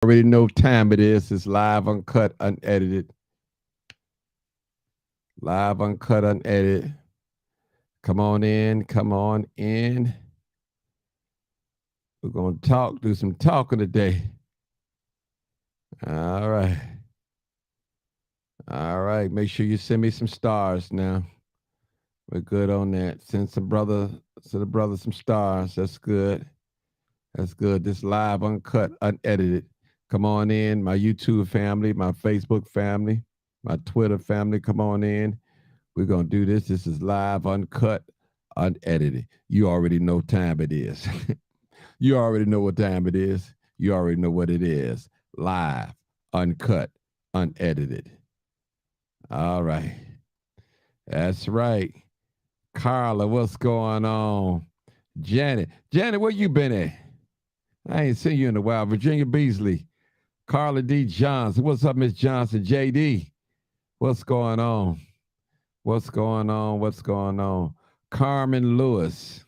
Already know time it is. It's live, uncut, unedited. Live, uncut, unedited. Come on in. Come on in. We're going to do some talking today. All right. All right. Make sure you send me some stars now. We're good on that. Send the brother some stars. That's good. That's good. This live, uncut, unedited. Come on in. My YouTube family, my Facebook family, my Twitter family. Come on in. We're going to do this. This is live, uncut, unedited. You already know time it is. You already know what time it is. You already know what it is. Live, uncut, unedited. All right. That's right. Carla, what's going on? Janet, where you been at? I ain't seen you in a while. Virginia Beasley. Carla D. Johnson. What's up, Miss Johnson? JD. What's going on? What's going on? What's going on? Carmen Lewis.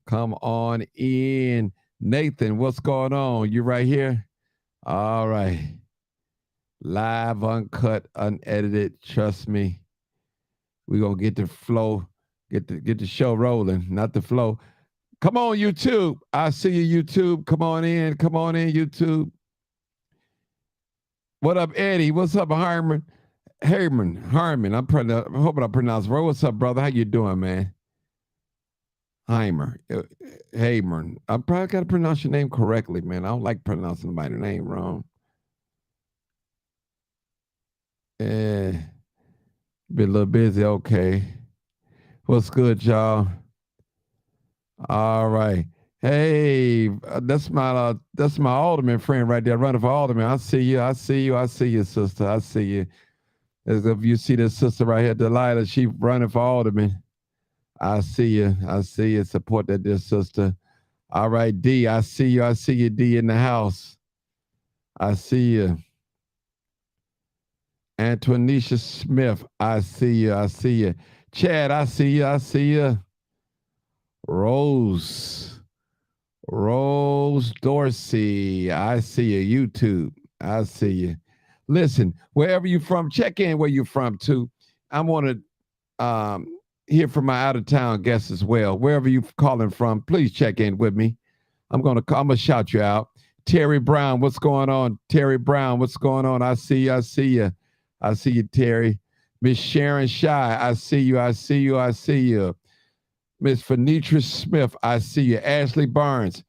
Come on in. Nathan, what's going on? You right here? All right. Live, uncut, unedited. Trust me. We're gonna get the flow, get the show rolling, not the flow. Come on, YouTube. I see you, YouTube. Come on in. Come on in, YouTube. What up, Eddie? What's up, Harmon? Harmon. I'm hoping I pronounced it right. What's up, brother? How you doing, man? Heimer. Hamer. I probably got to pronounce your name correctly, man. I don't like pronouncing somebody's name wrong. Eh, been a little busy. Okay. What's good, y'all? All right. Hey, that's my alderman friend right there, running for alderman. I see you. I see you. I see you, sister. I see you. As if you see this sister right here, Delilah, she running for alderman. I see you. I see you. Support that dear sister. All right, D. I see you. I see you, D, in the house. I see you. Antonisha Smith. I see you. I see you. Chad, I see you. I see you. Rose Dorsey. I see you. YouTube. I see you. Listen, wherever you're from, check in where you're from too. I want to hear from my out of town guests as well. Wherever you're calling from, please check in with me. I'm gonna shout you out. Terry Brown, what's going on? Terry Brown, what's going on? I see you. I see you. I see you, Terry. Miss Sharon Shy, I see you. I see you. I see you. Miss Phoenitra Smith, I see you. Ashley Barnes.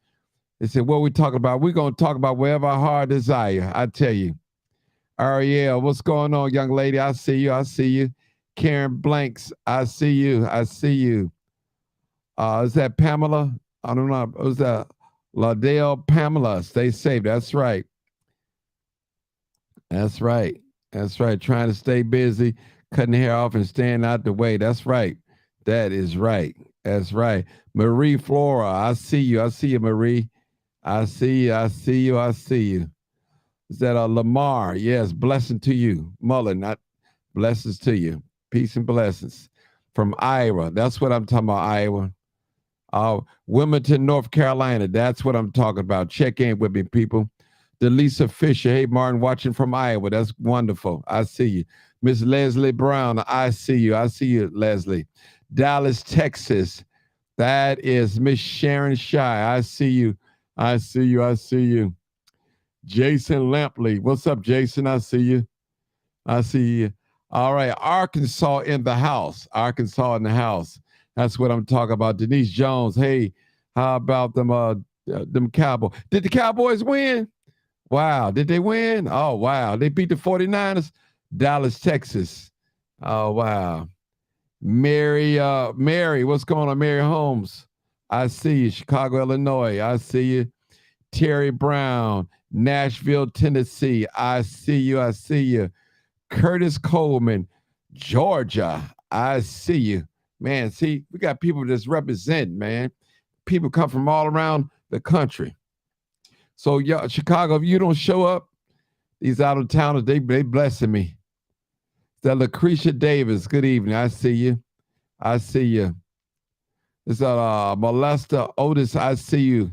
They said, what we talking about? We're going to talk about whatever our heart desire. I tell you. Ariel, what's going on, young lady? I see you. I see you. Karen Blanks, I see you. I see you. Is that Pamela? I don't know. Was that Ladale Pamela? Stay safe. That's right. That's right. That's right. Trying to stay busy, cutting hair off and staying out the way. That's right. That is right. That's right. Marie Flora, I see you. I see you, Marie. I see you. I see you. I see you. Is that Lamar? Yes. Blessing to you. Mullen, not blessings to you. Peace and blessings. From Iowa. That's what I'm talking about, Iowa. Wilmington, North Carolina. That's what I'm talking about. Check in with me, people. Delisa Fisher. Hey, Martin, watching from Iowa. That's wonderful. I see you. Miss Leslie Brown. I see you. I see you, Leslie. Dallas, Texas. That is Miss Sharon Shy. I see you. I see you. I see you. Jason Lampley. What's up, Jason? I see you. I see you. All right. Arkansas in the house. Arkansas in the house. That's what I'm talking about. Denise Jones. Hey, how about them Cowboys? Did the Cowboys win? Wow. Did they win? Oh, wow. They beat the 49ers. Dallas, Texas. Oh, wow. Mary, what's going on, Mary Holmes? I see you. Chicago, Illinois. I see you. Terry Brown, Nashville, Tennessee. I see you. I see you. Curtis Coleman, Georgia. I see you. Man, see, we got people that's represent, man. People come from all around the country. So, y'all, Chicago, if you don't show up, these out of towners, they blessing me. That Lucretia Davis, good evening. I see you. I see you. It's Molesta Otis, I see you.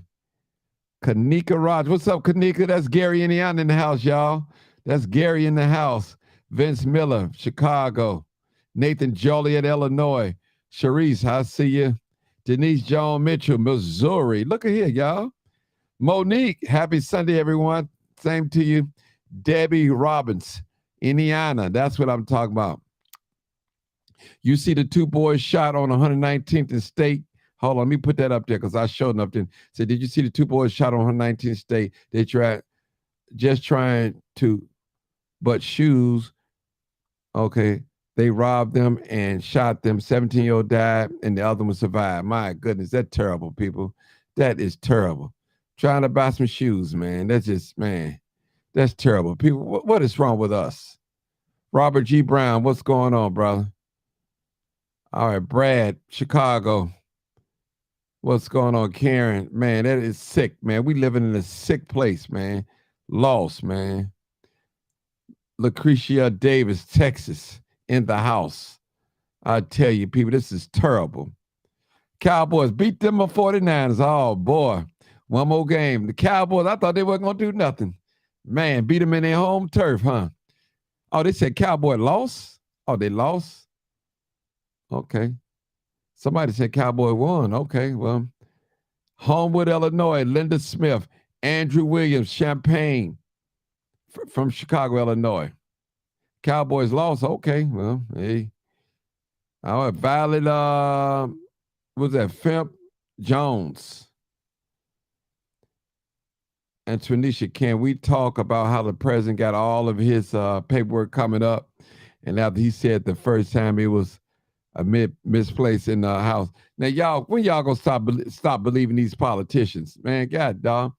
Kanika Rogers. What's up, Kanika? That's Gary, Indiana in the house, y'all. That's Gary in the house. Vince Miller, Chicago. Nathan Joliet, Illinois. Sharice, I see you. Denise Joan Mitchell, Missouri. Look at here, y'all. Monique, happy Sunday, everyone. Same to you. Debbie Robbins, Indiana. That's what I'm talking about. You see the two boys shot on 119th and State. Hold on, let me put that up there because I showed up there. Said, did you see the two boys shot on 119th State? They tried just trying to butt shoes. Okay. They robbed them and shot them. 17-year-old died and the other one survived. My goodness, that's terrible, people. That is terrible. Trying to buy some shoes, man. That's just, man, that's terrible. People, what is wrong with us? Robert G. Brown, what's going on, brother? All right, Brad, Chicago. What's going on, Karen? Man, that is sick, man. We living in a sick place, man. Lost, man. Lucretia Davis, Texas, in the house. I tell you, people, this is terrible. Cowboys beat them on 49ers. Oh, boy. One more game. The Cowboys, I thought they weren't going to do nothing. Man, beat them in their home turf, huh? Oh, they said Cowboy lost? Oh, they lost? Okay. Somebody said Cowboy won. Okay, well. Homewood, Illinois, Linda Smith, Andrew Williams, Champaign from Chicago, Illinois. Cowboys lost. Okay, well, hey. All right, Violet, was that Fimp Jones? And Tranisha, can we talk about how the president got all of his paperwork coming up? And after he said the first time it was a misplaced in the house. Now, y'all, when y'all gonna stop believing these politicians? Man, God, dog.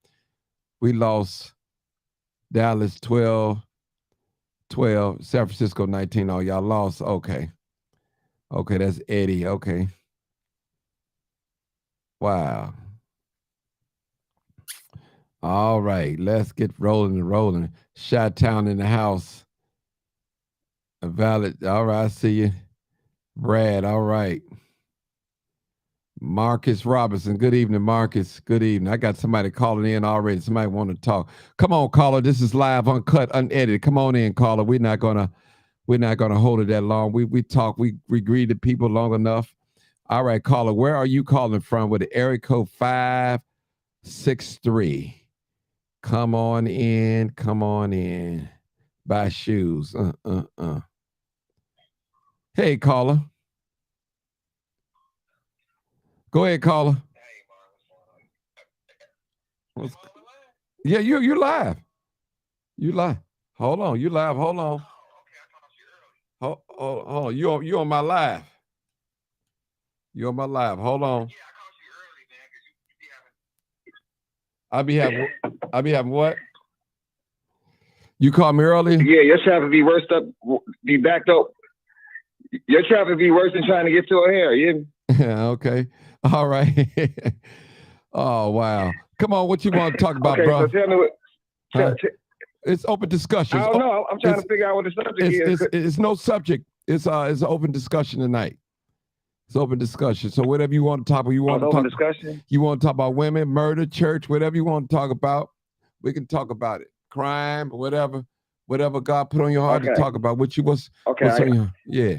We lost Dallas 12, San Francisco 19. Oh, y'all lost. Okay. Okay, that's Eddie. Okay. Wow. All right, let's get rolling. Chi-Town in the house. A valid. All right, I see you. Brad, all right. Marcus Robinson. Good evening, Marcus. Good evening. I got somebody calling in already. Somebody want to talk. Come on, caller. This is live, uncut, unedited. Come on in, caller. We're not gonna hold it that long. We talk. We greeted people long enough. All right, caller. Where are you calling from? With the area code 563. Come on in. Come on in. Buy shoes. Hey, caller. Go ahead, caller. Yeah, you're live. You live. Hold on. You live. Hold on. Hold on. You on my live. You on my live. Hold on. I be having what? You called me early? Yeah, your traffic be worse up, be backed up. Your traffic be worse than trying to get to a hair. Yeah. Okay. All right. Oh, wow. Come on, what you want to talk about, okay, bro? So tell me what. It's open discussion. I don't know. I'm trying to figure out what the subject is. It's no subject. It's an open discussion tonight. It's open discussion. So whatever you want to talk about, you want to talk discussion. You want to talk about women, murder, church, whatever you want to talk about, we can talk about it. Crime, whatever God put on your heart to talk about. What's on your, yeah.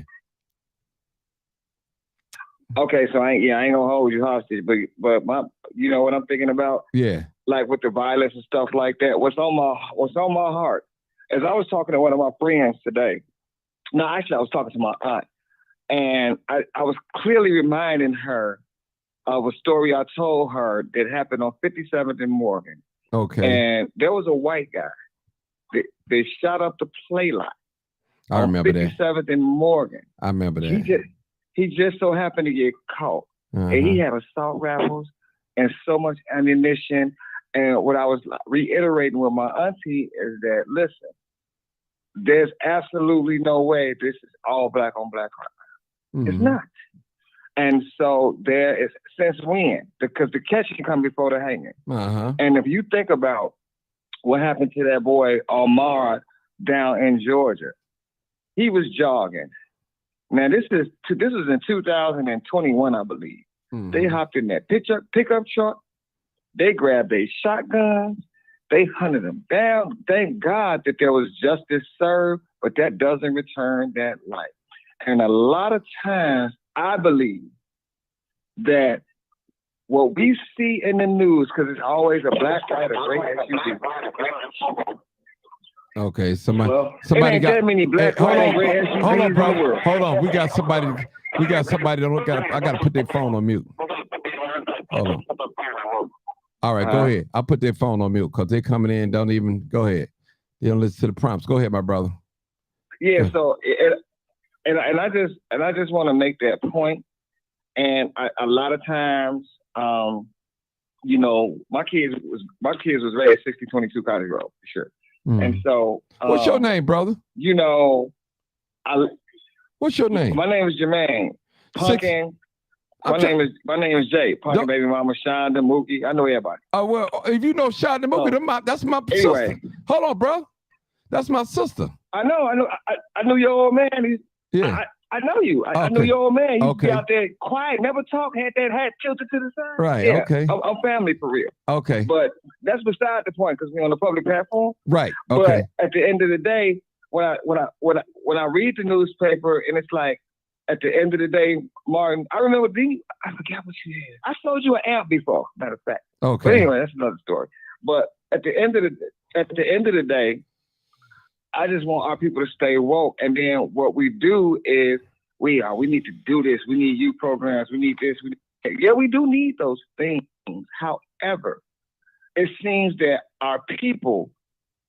Okay, so I ain't gonna hold you hostage, but my, you know what I'm thinking about? Yeah. Like with the violence and stuff like that. What's on my heart? As I was talking to one of my friends today. No, actually, I was talking to my aunt, and I was clearly reminding her of a story I told her that happened on 57th and Morgan. Okay. And there was a white guy. They shot up the play lot. I remember that. 57th and Morgan. I remember that. He just so happened to get caught. And he had assault rifles and so much ammunition. And what I was reiterating with my auntie is that, listen, there's absolutely no way this is all black on black crime. It's not. And so there is, since when? Because the catch can come before the hanging. And if you think about what happened to that boy, Omar, down in Georgia, he was jogging. Now, this is in 2021, I believe. They hopped in that pickup truck, They grabbed their shotguns. They hunted them down. Thank God that there was justice served, but that doesn't return that life. And a lot of times, I believe that what we see in the news, because it's always a black guy, a great SUV. Okay, somebody it ain't got that many black hold white on, and great SUVs hold on, in the bro. world. Hold on. We got somebody that got. I got to put their phone on mute. Hold on. All right, go ahead. I'll put their phone on mute because they're coming in. Don't even go ahead. They don't listen to the prompts. Go ahead, my brother. Yeah. So, and I just want to make that point. And a lot of times, you know, my kids was raised 6022 Cottage Road for sure. And so, what's your name, brother? You know, what's your name? My name is Jermaine. Punkin. My name is Jay. Punkin, baby mama, Shonda, Mookie. I know everybody. Oh well, if you know Shonda, Mookie, that's my sister. Hold on, bro. That's my sister. I know your old man. I know you. I know your old man. He be out there quiet, never talk, had that hat tilted to the side. Right, yeah, okay. I'm family for real. Okay. But that's beside the point because we're on a public platform. Right, okay. But at the end of the day, when I read the newspaper and it's like, at the end of the day, Martin, I remember I forgot what you had. I sold you an amp before, matter of fact. Okay. But anyway, that's another story. But at the end of the day, I just want our people to stay woke. And then what we do is we need to do this. We need youth programs. We need this. We do need those things. However, it seems that our people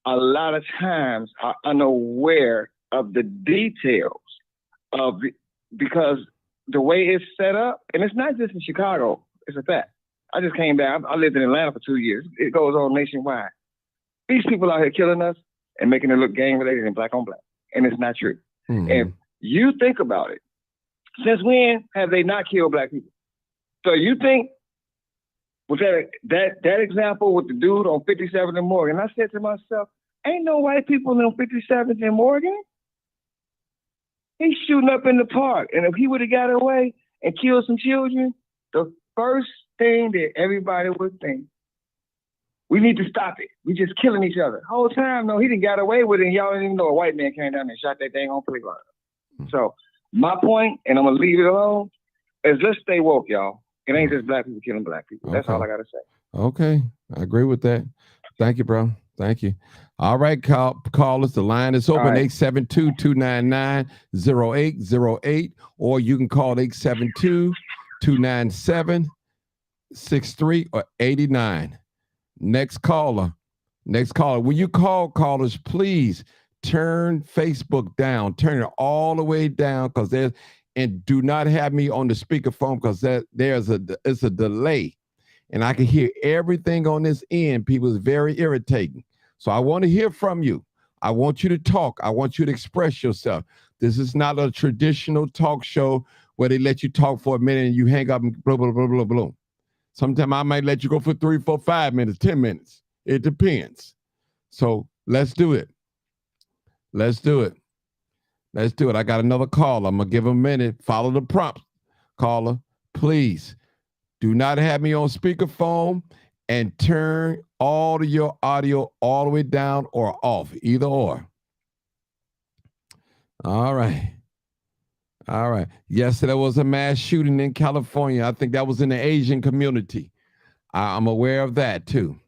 a lot of times are unaware of the details because the way it's set up, and it's not just in Chicago, it's a fact. I just came back. I lived in Atlanta for 2 years. It goes on nationwide. These people out here killing us and making it look gang-related and black on black. And it's not true. Mm-hmm. And you think about it. Since when have they not killed black people? So you think, with that example with the dude on 57th and Morgan, I said to myself, ain't no white people on 57th and Morgan. He's shooting up in the park. And if he would have got away and killed some children, the first thing that everybody would think, we need to stop it. We just killing each other. The whole time, no, he didn't got away with it, and y'all didn't even know a white man came down there and shot that thing on playground. So my point, and I'm going to leave it alone, is let's stay woke, y'all. It ain't just black people killing black people. That's all I got to say. Okay. I agree with that. Thank you, bro. Thank you. All right, call us. The line is open, 872-299-0808, or you can call 872-297-63 or 89. Next caller. When you call callers, please turn Facebook down. Turn it all the way down and do not have me on the speakerphone because it's a delay. And I can hear everything on this end. People, is very irritating. So I want to hear from you. I want you to talk. I want you to express yourself. This is not a traditional talk show where they let you talk for a minute and you hang up and blah, blah, blah, blah, blah. Sometimes I might let you go for 3, 4, 5 minutes, 10 minutes. It depends. So let's do it. I got another call. I'm going to give him a minute. Follow the prompts. Caller, please do not have me on speakerphone and turn all of your audio all the way down or off, either or. All right. Yes, there was a mass shooting in California. I think that was in the Asian community. I'm aware of that too.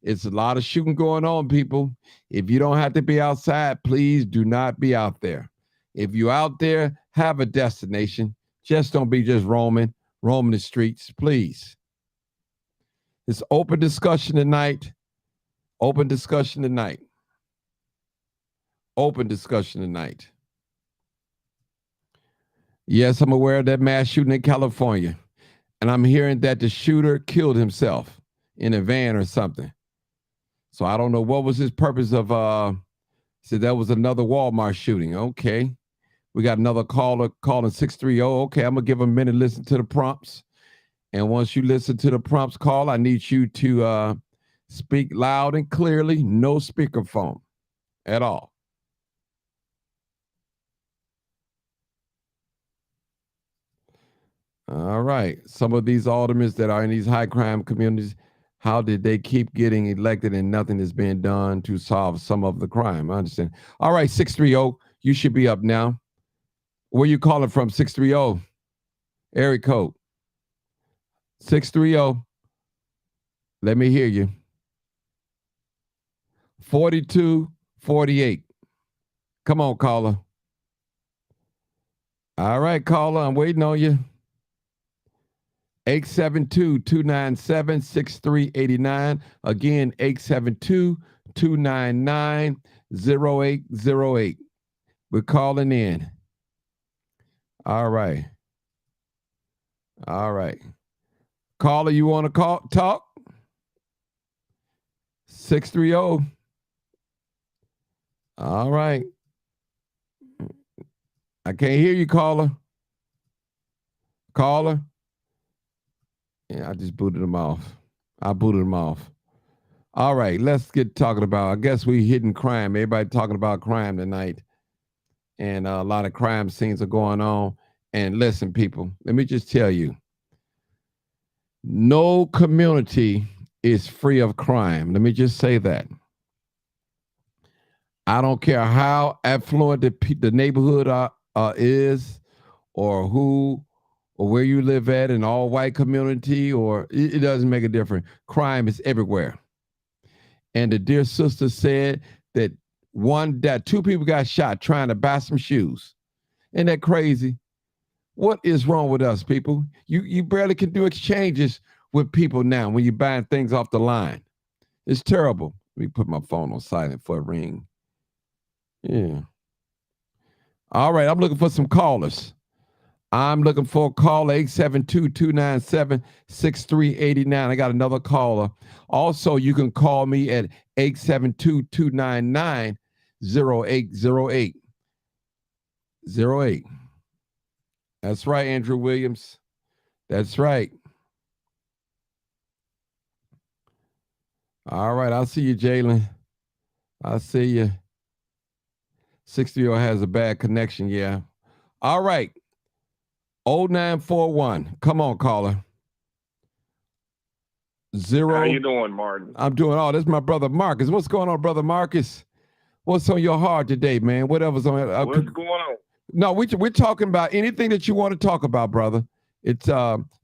It's a lot of shooting going on, people. If you don't have to be outside, please do not be out there. If you're out there, have a destination. Just don't be just roaming the streets, please. It's open discussion tonight. Yes, I'm aware of that mass shooting in California. And I'm hearing that the shooter killed himself in a van or something. So I don't know what was his purpose of, said that was another Walmart shooting. Okay. We got another caller calling 630. Okay, I'm going to give him a minute to listen to the prompts. And once you listen to the prompts call, I need you to speak loud and clearly, no speakerphone at all. All right. Some of these aldermen that are in these high crime communities How did they keep getting elected and nothing is being done to solve some of the crime? I understand. All right, 630, you should be up now. Where you calling from, 630? Area code. 630. Let me hear you. 4248. Come on, caller. All right, caller, I'm waiting on you. 872-297-6389. Again, 872-299-0808. We're calling in. All right. All right. Caller, you want to talk? 630. All right. I can't hear you, caller. Caller? Yeah, I just booted him off. I booted him off. All right, let's get talking about, I guess we hidden crime. Everybody talking about crime tonight. And a lot of crime scenes are going on. And listen, people, let me just tell you, no community is free of crime. Let me just say that. I don't care how affluent the neighborhood is, or who or where you live at, an all white community, or it doesn't make a difference. Crime is everywhere. And the dear sister said that two people got shot trying to buy some shoes. Isn't that crazy? What is wrong with us, people? You barely can do exchanges with people now when you're buying things off the line. It's terrible. Let me put my phone on silent for a ring. Yeah. All right, I'm looking for some callers. I'm looking for a caller, 872-297-6389. I got another caller. Also, you can call me at 872-299-0808. 08. That's right, Andrew Williams. That's right. All right, I'll see you, Jalen. I'll see you. 630 has a bad connection, yeah. All right. 0941. Come on, caller. 0. How you doing, Martin? I'm doing all. This is my brother Marcus. What's going on, brother Marcus? What's on your heart today, man? Whatever's on. What's going on? No, we're talking about anything that you want to talk about, brother. It's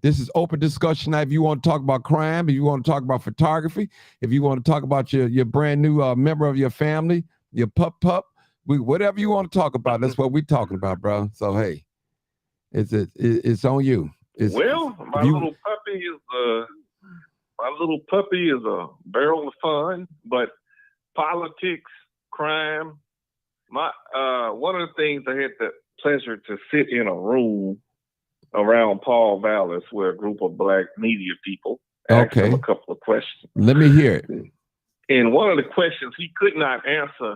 this is open discussion night. If you want to talk about crime, if you want to talk about photography, if you want to talk about your brand new member of your family, your pup, whatever you want to talk about, that's what we're talking about, bro. So hey, it's on you. My little puppy is a barrel of fun, but politics, crime. One of the things I had the pleasure to sit in a room around Paul Vallis with a group of black media people. Asked him a couple of questions. Let me hear it. And one of the questions he could not answer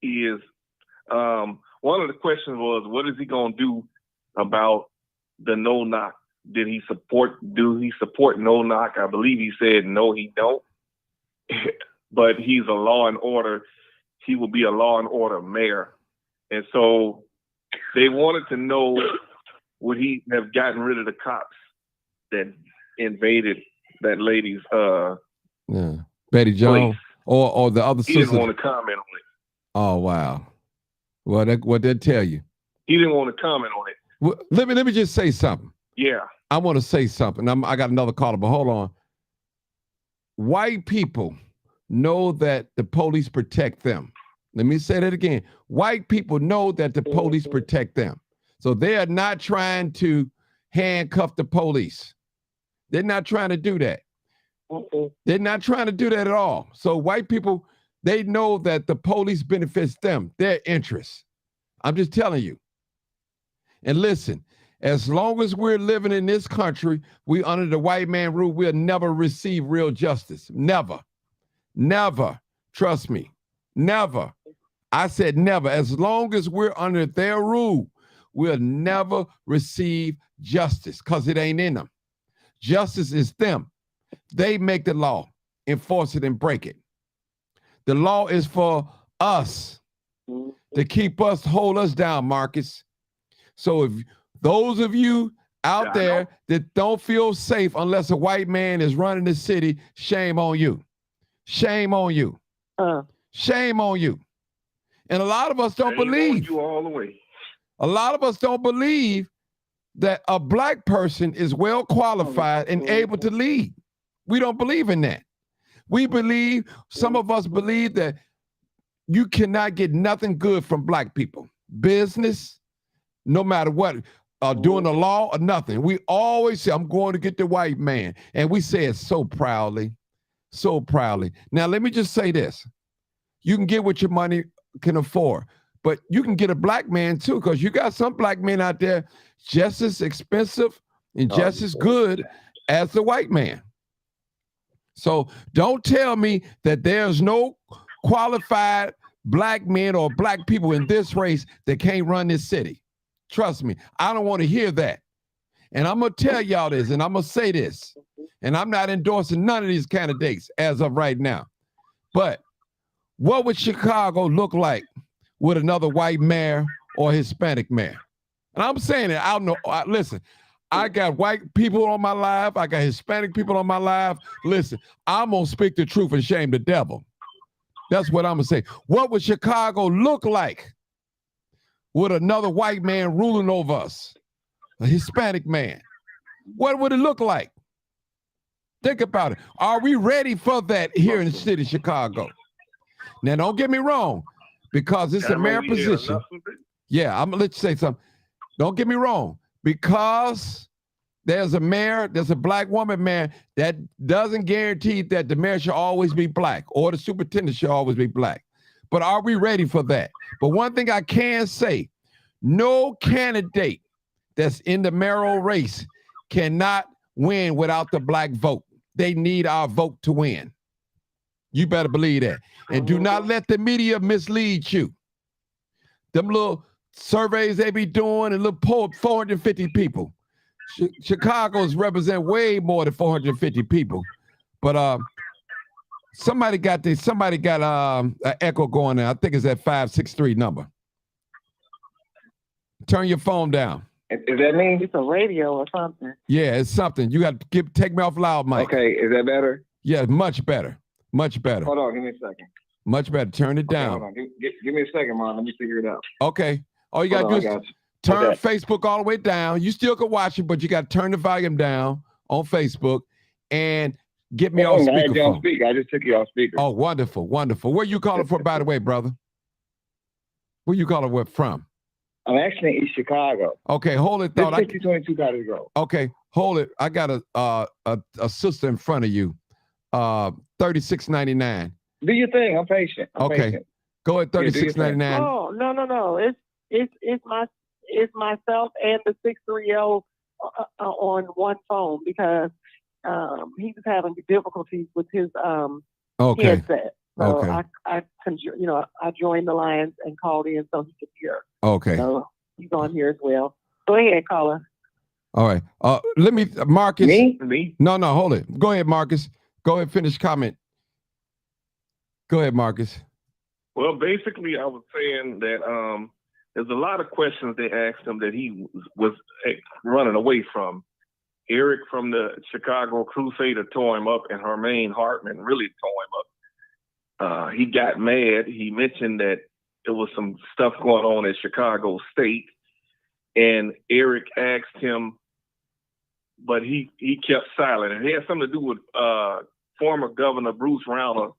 is one of the questions was, what is he going to do about the no knock? Do he support no knock? I believe he said no, he don't. But he's a law and order. He will be a law and order mayor. And so they wanted to know, would he have gotten rid of the cops that invaded that lady's Betty Jones or the other sister? He didn't want to comment on it. Oh wow. Well, what did tell you? He didn't want to comment on it. Well, let me just say something. Yeah. I want to say something. I got another caller, but hold on. White people know that the police protect them. Let me say that again. White people know that the police protect them. So they are not trying to handcuff the police. They're not trying to do that. They're not trying to do that at all. So white people, they know that the police benefits them, their interests. I'm just telling you. And listen, as long as we're living in this country, we under the white man rule, we'll never receive real justice. Never. Never. Trust me. Never. I said never. As long as we're under their rule, we'll never receive justice because it ain't in them. Justice is them. They make the law, enforce it, and break it. The law is for us to keep us, hold us down, Marcus. So if those of you out there that don't feel safe unless a white man is running the city. Shame on you. Shame on you. Shame on you. And a lot of us don't believe. You all the way. A lot of us don't believe that a black person is well qualified and able to lead. We don't believe in that. We believe, some of us believe that you cannot get nothing good from black people. Business, no matter what, doing the law or nothing. We always say, I'm going to get the white man. And we say it so proudly, so proudly. Now, let me just say this. You can get what your money can afford, but you can get a black man too, because you got some black men out there just as expensive and just as good as the white man. So don't tell me that there's no qualified black men or black people in this race that can't run this city. Trust me, I don't want to hear that. And I'm going to tell y'all this, and I'm going to say this, and I'm not endorsing none of these candidates as of right now. But what would Chicago look like with another white mayor or Hispanic mayor? And I'm saying it, I don't know. Listen, I got white people on my live. I got Hispanic people on my live. Listen, I'm going to speak the truth and shame the devil. That's what I'm going to say. What would Chicago look like with another white man ruling over us? A Hispanic man. What would it look like? Think about it. Are we ready for that here in the city of Chicago? Now, don't get me wrong, because it's a mayor position. Yeah, I'm going to let you say something. Don't get me wrong. Because there's a mayor, there's a black woman mayor, that doesn't guarantee that the mayor should always be black or the superintendent should always be black. But are we ready for that? But one thing I can say, no candidate that's in the mayoral race cannot win without the black vote. They need our vote to win. You better believe that. And do not let the media mislead you. Them little surveys they be doing and little poll 450 people. Chicago's represent way more than 450 people. But somebody got an echo going there. I think it's that 563 number. Turn your phone down. Is that me? It's a radio or something. Yeah, it's something. You got to take me off loud, Mike. Okay, is that better? Yeah, much better. Much better. Hold on, give me a second. Much better. Turn it down. Hold on. Give me a second, Mom. Let me figure it out. Okay. All you got to do is turn Facebook all the way down. You still can watch it, but you got to turn the volume down on Facebook and get me on speakerphone. I just took you off speaker. Oh, wonderful, wonderful. Where you calling from, by the way, brother? Where you calling from? I'm actually in East Chicago. Okay, hold it. Thought 5022 Cottage Grove. Okay, hold it. I got a sister in front of you. 3699. Do your thing. I'm patient. I'm patient. Go ahead. 3699. Oh no! It's myself and the 630 on one phone because he was having difficulties with his headset. So I joined the lines and called in so he could hear. Okay. So he's on here as well. Go ahead, caller. All right. Let me, Marcus. Me? No, hold it. Go ahead, Marcus. Go ahead, finish comment. Go ahead, Marcus. Well, basically, I was saying that there's a lot of questions they asked him that he was running away from. Eric from the Chicago Crusader tore him up, and Hermaine Hartman really tore him up. He got mad. He mentioned that there was some stuff going on at Chicago State, and Eric asked him, but he kept silent. And it had something to do with former Governor Bruce Rauner.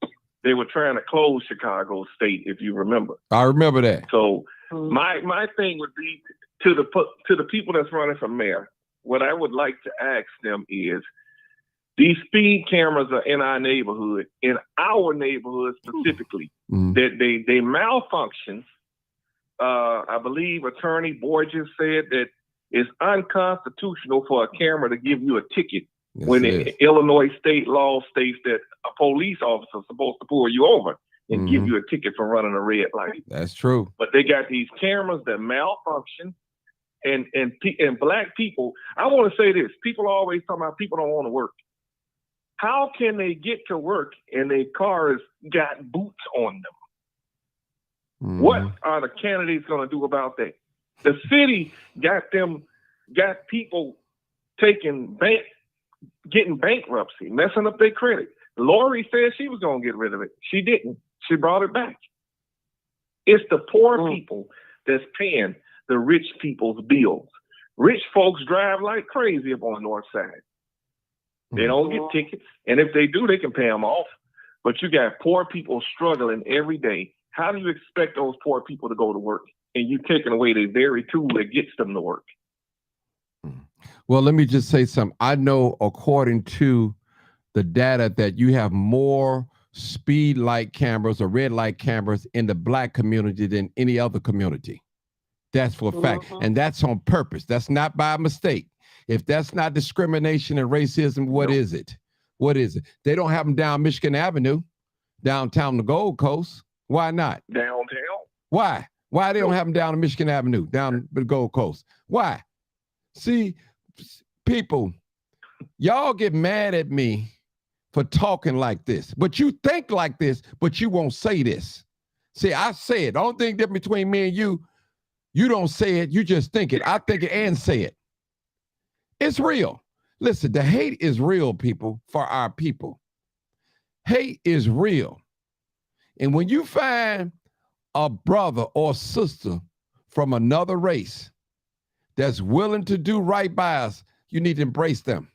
They were trying to close Chicago State, if you remember. I remember that. So my thing would be to the people that's running for mayor. What I would like to ask them is, these speed cameras are in our neighborhood, specifically, that they malfunction. I believe Attorney Borges said that it's unconstitutional for a camera to give you a ticket when Illinois state law states that a police officer is supposed to pull you over and give you a ticket for running a red light. That's true. But they got these cameras that malfunction, and black people. I want to say this: people are always talking about people don't want to work. How can they get to work and their cars got boots on them? What are the candidates going to do about that? The city got people getting bankruptcy, messing up their credit. Lori said she was going to get rid of it. She didn't. She brought it back. It's the poor people that's paying the rich people's bills. Rich folks drive like crazy up on the north side. They don't get tickets, and if they do, they can pay them off. But you got poor people struggling every day. How do you expect those poor people to go to work? And you taking away the very tool that gets them to work. Well, let me just say something. I know according to the data that you have more speed light cameras or red light cameras in the Black community than any other community. That's for a fact. And that's on purpose. That's not by mistake. If that's not discrimination and racism, what is it? What is it? They don't have them down Michigan Avenue, downtown the Gold Coast. Why not? Downtown. Why? Why they don't have them down on Michigan Avenue, down the Gold Coast? Why? See, people, y'all get mad at me for talking like this, but you think like this, but you won't say this. See, I say it. The only thing different between me and you don't say it, you just think it. I think it and say it. It's real. Listen, the hate is real, people, for our people. Hate is real. And when you find a brother or sister from another race that's willing to do right by us, you need to embrace them.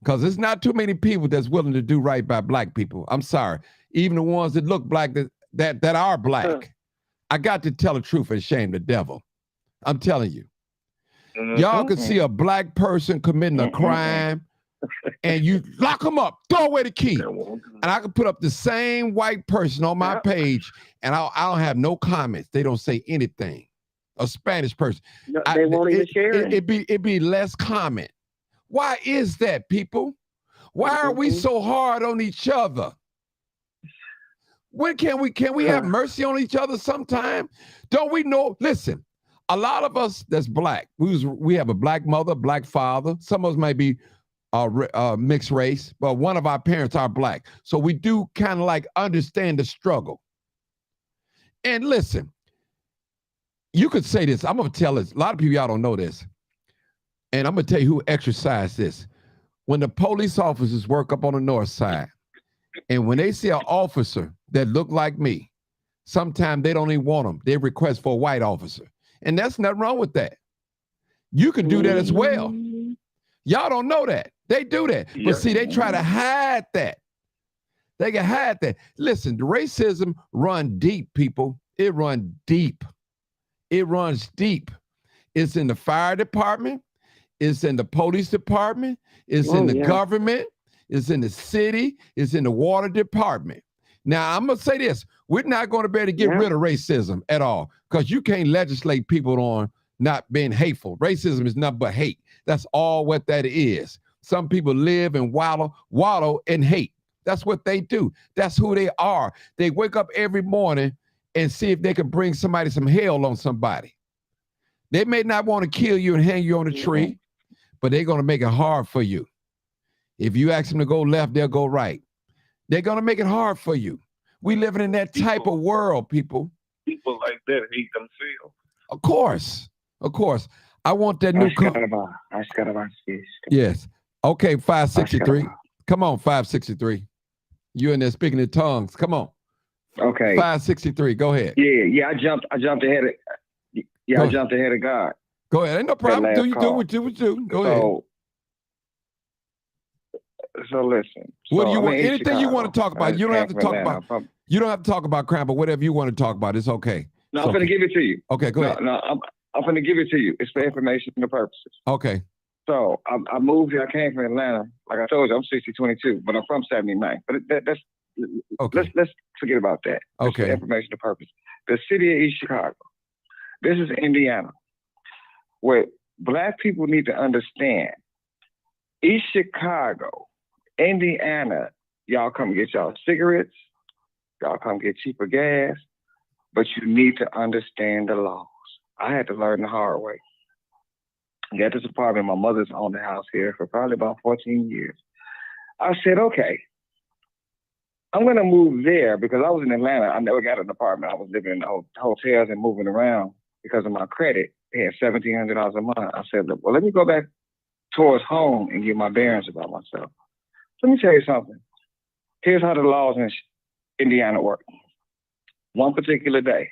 Because there's not too many people that's willing to do right by Black people. I'm sorry. Even the ones that look Black, that are Black. I got to tell the truth and shame the devil. I'm telling you. Y'all can see a Black person committing a crime and you lock them up, throw away the key. And I can put up the same white person on my page and I don't have no comments. They don't say anything. A Spanish person. No, they won't even share it. It'd be less comment. Why is that, people? Why are we so hard on each other? When can we have mercy on each other sometime? Don't we know? Listen, a lot of us that's Black, we have a Black mother, Black father. Some of us might be mixed race, but one of our parents are Black. So we do kind of like understand the struggle. And listen, you could say this. I'm going to tell this. A lot of people, y'all don't know this. And I'm going to tell you who exercised this. When the police officers work up on the north side, and when they see an officer that look like me, sometimes they don't even want them. They request for a white officer. And that's nothing wrong with that. You can do that as well. Y'all don't know that. They do that. But see, they try to hide that. They can hide that. Listen, the racism run deep, people. It run deep. It runs deep. It's in the fire department. It's in the police department. It's in the government. It's in the city. It's in the water department. Now, I'm going to say this. We're not going to be able to get rid of racism at all because you can't legislate people on not being hateful. Racism is nothing but hate. That's all what that is. Some people live and wallow in hate. That's what they do. That's who they are. They wake up every morning and see if they can bring somebody some hell on somebody. They may not want to kill you and hang you on a tree, but they're going to make it hard for you. If you ask them to go left, they'll go right. They're going to make it hard for you. We living in that type of world, people. People like that hate themselves. Of course. Of course. I want that new car. Yes. Okay, 563. Come on, 563. You in there speaking in tongues. Come on. Okay. 563. Go ahead. Yeah. I jumped ahead of. I jumped ahead of God. Go ahead. Ain't no problem. Do what you do. Go ahead. So listen. What do you want? Anything Chicago, you want to talk about? You don't have to talk about. You don't have to talk about crime, but whatever you want to talk about, it's okay. No, I'm going to give it to you. Okay, go ahead. No, I'm going to give it to you. It's for information purposes. Okay. So I moved here. I came from Atlanta. Like I told you, I'm 60-22, but I'm from 79. But that's okay. Let's forget about that. Okay. For information purposes. The city of East Chicago. This is Indiana. What Black people need to understand. East Chicago, Indiana, y'all come get y'all cigarettes. Y'all come get cheaper gas. But you need to understand the laws. I had to learn the hard way. Got this apartment. My mother's owned the house here for probably about 14 years. I said, okay, I'm going to move there because I was in Atlanta. I never got an apartment. I was living in hotels and moving around because of my credit, paying $1,700 a month. I said, well, let me go back towards home and get my bearings about myself. Let me tell you something. Here's how the laws in Indiana work. One particular day,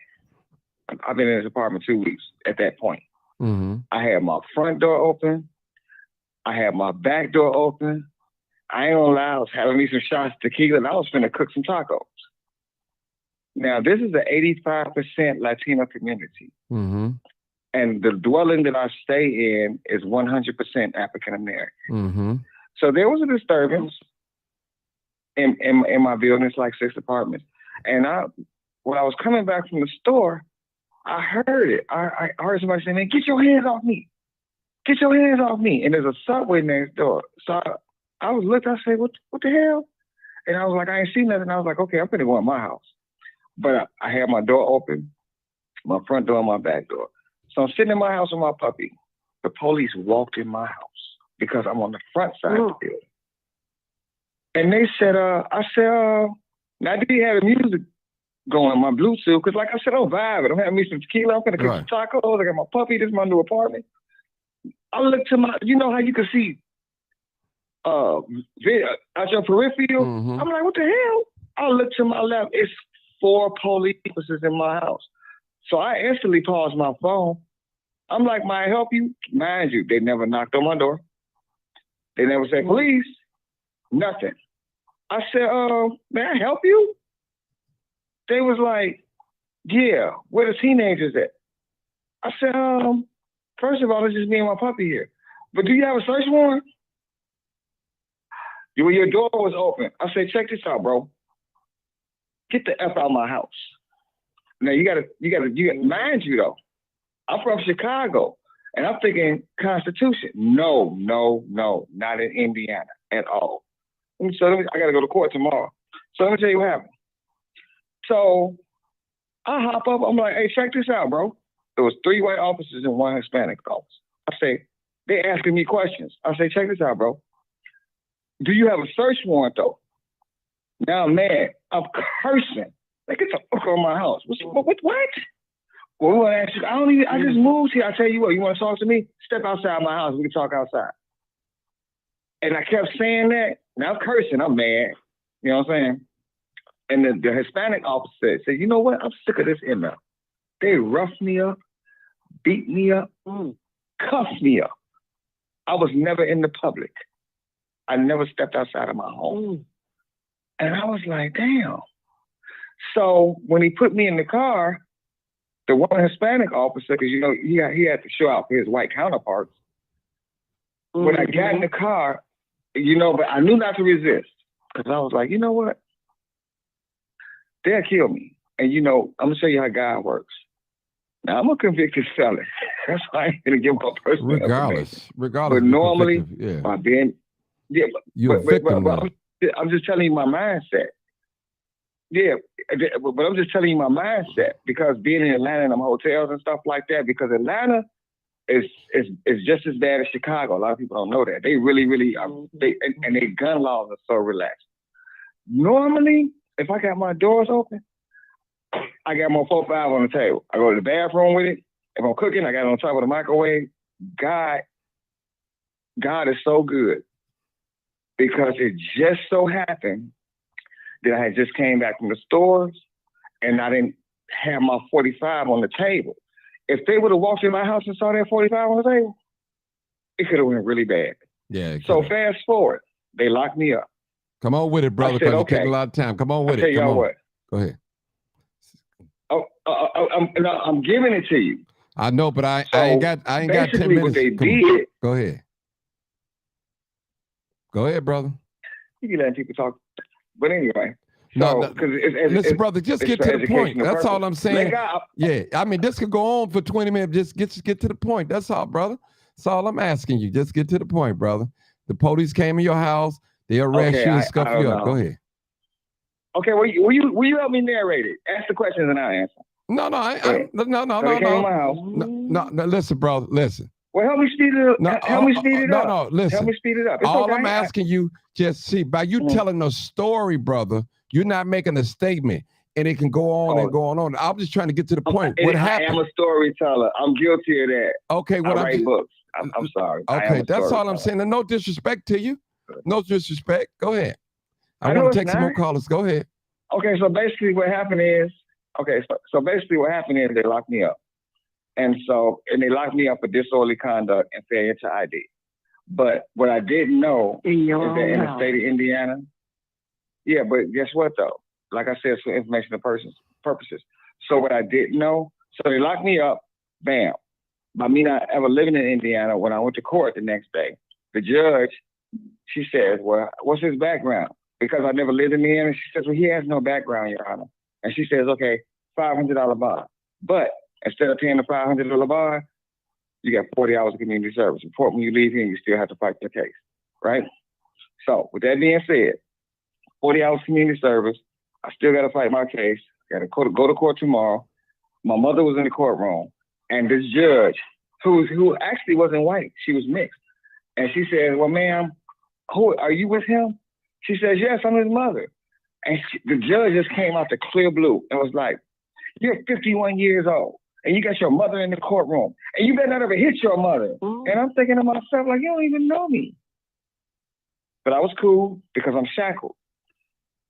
I've been in this apartment 2 weeks at that point. Mm-hmm. I had my front door open. I had my back door open. I ain't gonna lie, I was having me some shots of tequila and I was finna cook some tacos. Now, this is an 85% Latino community. Mm-hmm. And the dwelling that I stay in is 100% African American. Mm-hmm. So there was a disturbance in my building. It's like 6 apartments. And when I was coming back from the store, I heard it. I heard somebody say, man, get your hands off me. Get your hands off me. And there's a Subway next door. So I was looking, I said, what the hell? And I was like, I ain't seen nothing. I was like, okay, I'm gonna go in my house. But I had my door open, my front door and my back door. So I'm sitting in my house with my puppy. The police walked in my house because I'm on the front side of the building. And they said, I said, now I did have the music going on my Bluetooth, because like I said, I'm vibing. I'm having me some tequila, I'm gonna cook some tacos, I got my puppy, this is my new apartment. I look to my, you know how you can see out your peripheral? Mm-hmm. I'm like, what the hell? I look to my left, it's 4 police officers in my house. So I instantly paused my phone. I'm like, may I help you? Mind you, they never knocked on my door. They never said, police, nothing. I said, may I help you? They was like, yeah, where the teenagers at? I said, first of all, it's just me and my puppy here. But do you have a search warrant? Your door was open. I said, check this out, bro. Get the F out of my house. Now you gotta, mind you though, I'm from Chicago and I'm thinking Constitution. No, not in Indiana at all. I gotta go to court tomorrow. So let me tell you what happened. So I hop up, I'm like, hey, check this out, bro. There was 3 white officers and 1 Hispanic officer. I say, they asking me questions. I say, check this out, bro. Do you have a search warrant though? Now I'm mad. I'm cursing. Like, get the fuck on my house. What? Well, we want to ask you, I just moved here. I tell you what, you want to talk to me? Step outside my house. We can talk outside. And I kept saying that. Now I'm cursing. I'm mad. You know what I'm saying? And the Hispanic officer said, you know what? I'm sick of this email. They roughed me up, beat me up, cuffed me up. I was never in the public. I never stepped outside of my home. And I was like, damn. So when he put me in the car, the one Hispanic officer, because you know he had to show out for his white counterparts. When I got in the car, you know, but I knew not to resist, because I was like, you know what? They'll kill me. And you know, I'm gonna show you how God works. Now I'm a convicted felon. That's why I ain't gonna give my personal regardless. But normally, by being, you're a victim. But I'm just telling you my mindset. Yeah, but I'm just telling you my mindset, because being in Atlanta and them hotels and stuff like that, because Atlanta is just as bad as Chicago. A lot of people don't know that. They really are, and their gun laws are so relaxed. Normally, if I got my doors open, I got my 4-5 on the table. I go to the bathroom with it. If I'm cooking, I got it on top of the microwave. God is so good, because it just so happened that I had just came back from the stores and I didn't have my 45 on the table. If they would have walked in my house and saw that 45 on the table, it could have went really bad. Yeah. So fast forward, they locked me up. Come on with it, brother, because you're taking a lot of time. Come on with it. Tell y'all what. Go ahead. I'm giving it to you. I know, but I ain't got 10 minutes. What they did. Go ahead. Go ahead, brother. You can let people talk. But anyway. Listen, brother, just get to the point. That's all I'm saying. Yeah, I mean, this could go on for 20 minutes. Just get to the point. That's all, brother. That's all I'm asking you. Just get to the point, brother. The police came in your house. They arrest you and scuff you up. Go ahead. Okay, will you help me narrate it? Ask the questions and I'll answer. No. Listen, brother. Listen. Well, help me speed it up. Help me speed it up. No, listen. Help me speed it up. It's all okay. I'm asking you, just see, by you telling a story, brother, you're not making a statement, and it can go on and go on. I'm just trying to get to the point. What happened? I am a storyteller. I'm guilty of that. Okay, I write books. I'm sorry. Okay, that's all I'm saying. And no disrespect to you. No disrespect. Go ahead. I want to take some more callers. Go ahead. Okay, so basically what happened is, they locked me up. And they locked me up for disorderly conduct and failure to ID. But what I didn't know is that in the state of Indiana, yeah, but guess what though? Like I said, it's for informational purposes. So what I didn't know, so they locked me up, bam. By me not ever living in Indiana, when I went to court the next day, the judge, she says, well, what's his background? Because I never lived in Indiana. She says, well, he has no background, Your Honor. And she says, okay, $500 bond. But instead of paying the $500 bond, you got 40 hours of community service. Report when you leave here, you still have to fight your case, right? So with that being said, 40 hours community service, I still got to fight my case. Got to go to court tomorrow. My mother was in the courtroom, and this judge, who actually wasn't white, she was mixed, and she said, well, ma'am, who are you with him? She says, yes, I'm his mother. And the judge just came out the clear blue and was like, you're 51 years old, and you got your mother in the courtroom, and you better not ever hit your mother. Mm-hmm. And I'm thinking to myself, like, you don't even know me. But I was cool because I'm shackled.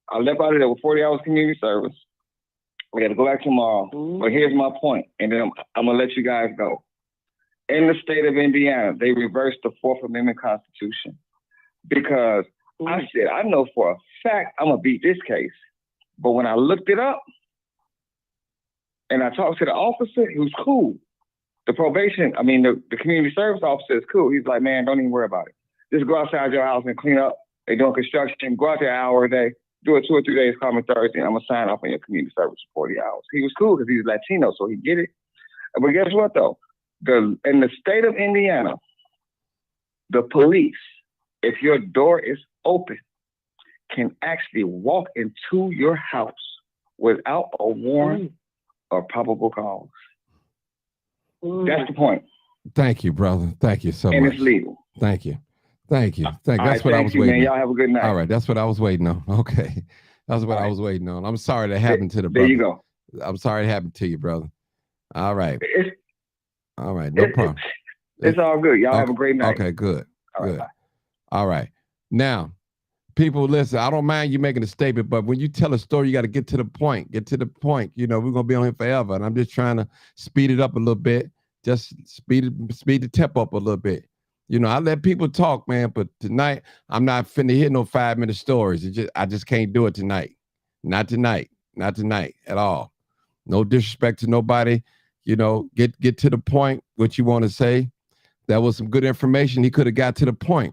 I left out of there with 40 hours community service. We got to go back tomorrow. Mm-hmm. But here's my point, and then I'm going to let you guys go. In the state of Indiana, they reversed the Fourth Amendment Constitution because I said, I know for a fact I'm going to beat this case. But when I looked it up and I talked to the officer, he was cool. The community service officer is cool. He's like, man, don't even worry about it. Just go outside your house and clean up. They're doing construction. Go out there an hour a day. Do it 2 or 3 days, call me Thursday, and I'm going to sign off on your community service for 40 hours. He was cool because he's Latino, so he get it. But guess what, though? In the state of Indiana, the police, if your door is open, can actually walk into your house without a warrant or probable cause. That's the point. Thank you, brother. Thank you so much. And it's legal. Thank you. That's what I was waiting on. Man. Y'all have a good night. All right, that's what I was waiting on. Okay. That's what I was waiting on. I'm sorry that happened to the brother. There you go. I'm sorry it happened to you, brother. All right. All right, no problem. It's all good. Y'all have a great night. Okay, good. Good. Right, all right. Now, people, listen, I don't mind you making a statement, but when you tell a story, you got to get to the point. Get to the point. You know, we're going to be on here forever, and I'm just trying to speed it up a little bit. Just speed the tempo up a little bit. You know, I let people talk, man, but tonight I'm not finna hear no 5-minute stories. I just can't do it tonight. Not tonight at all. No disrespect to nobody. You know, get to the point, what you want to say. That was some good information. He could have got to the point,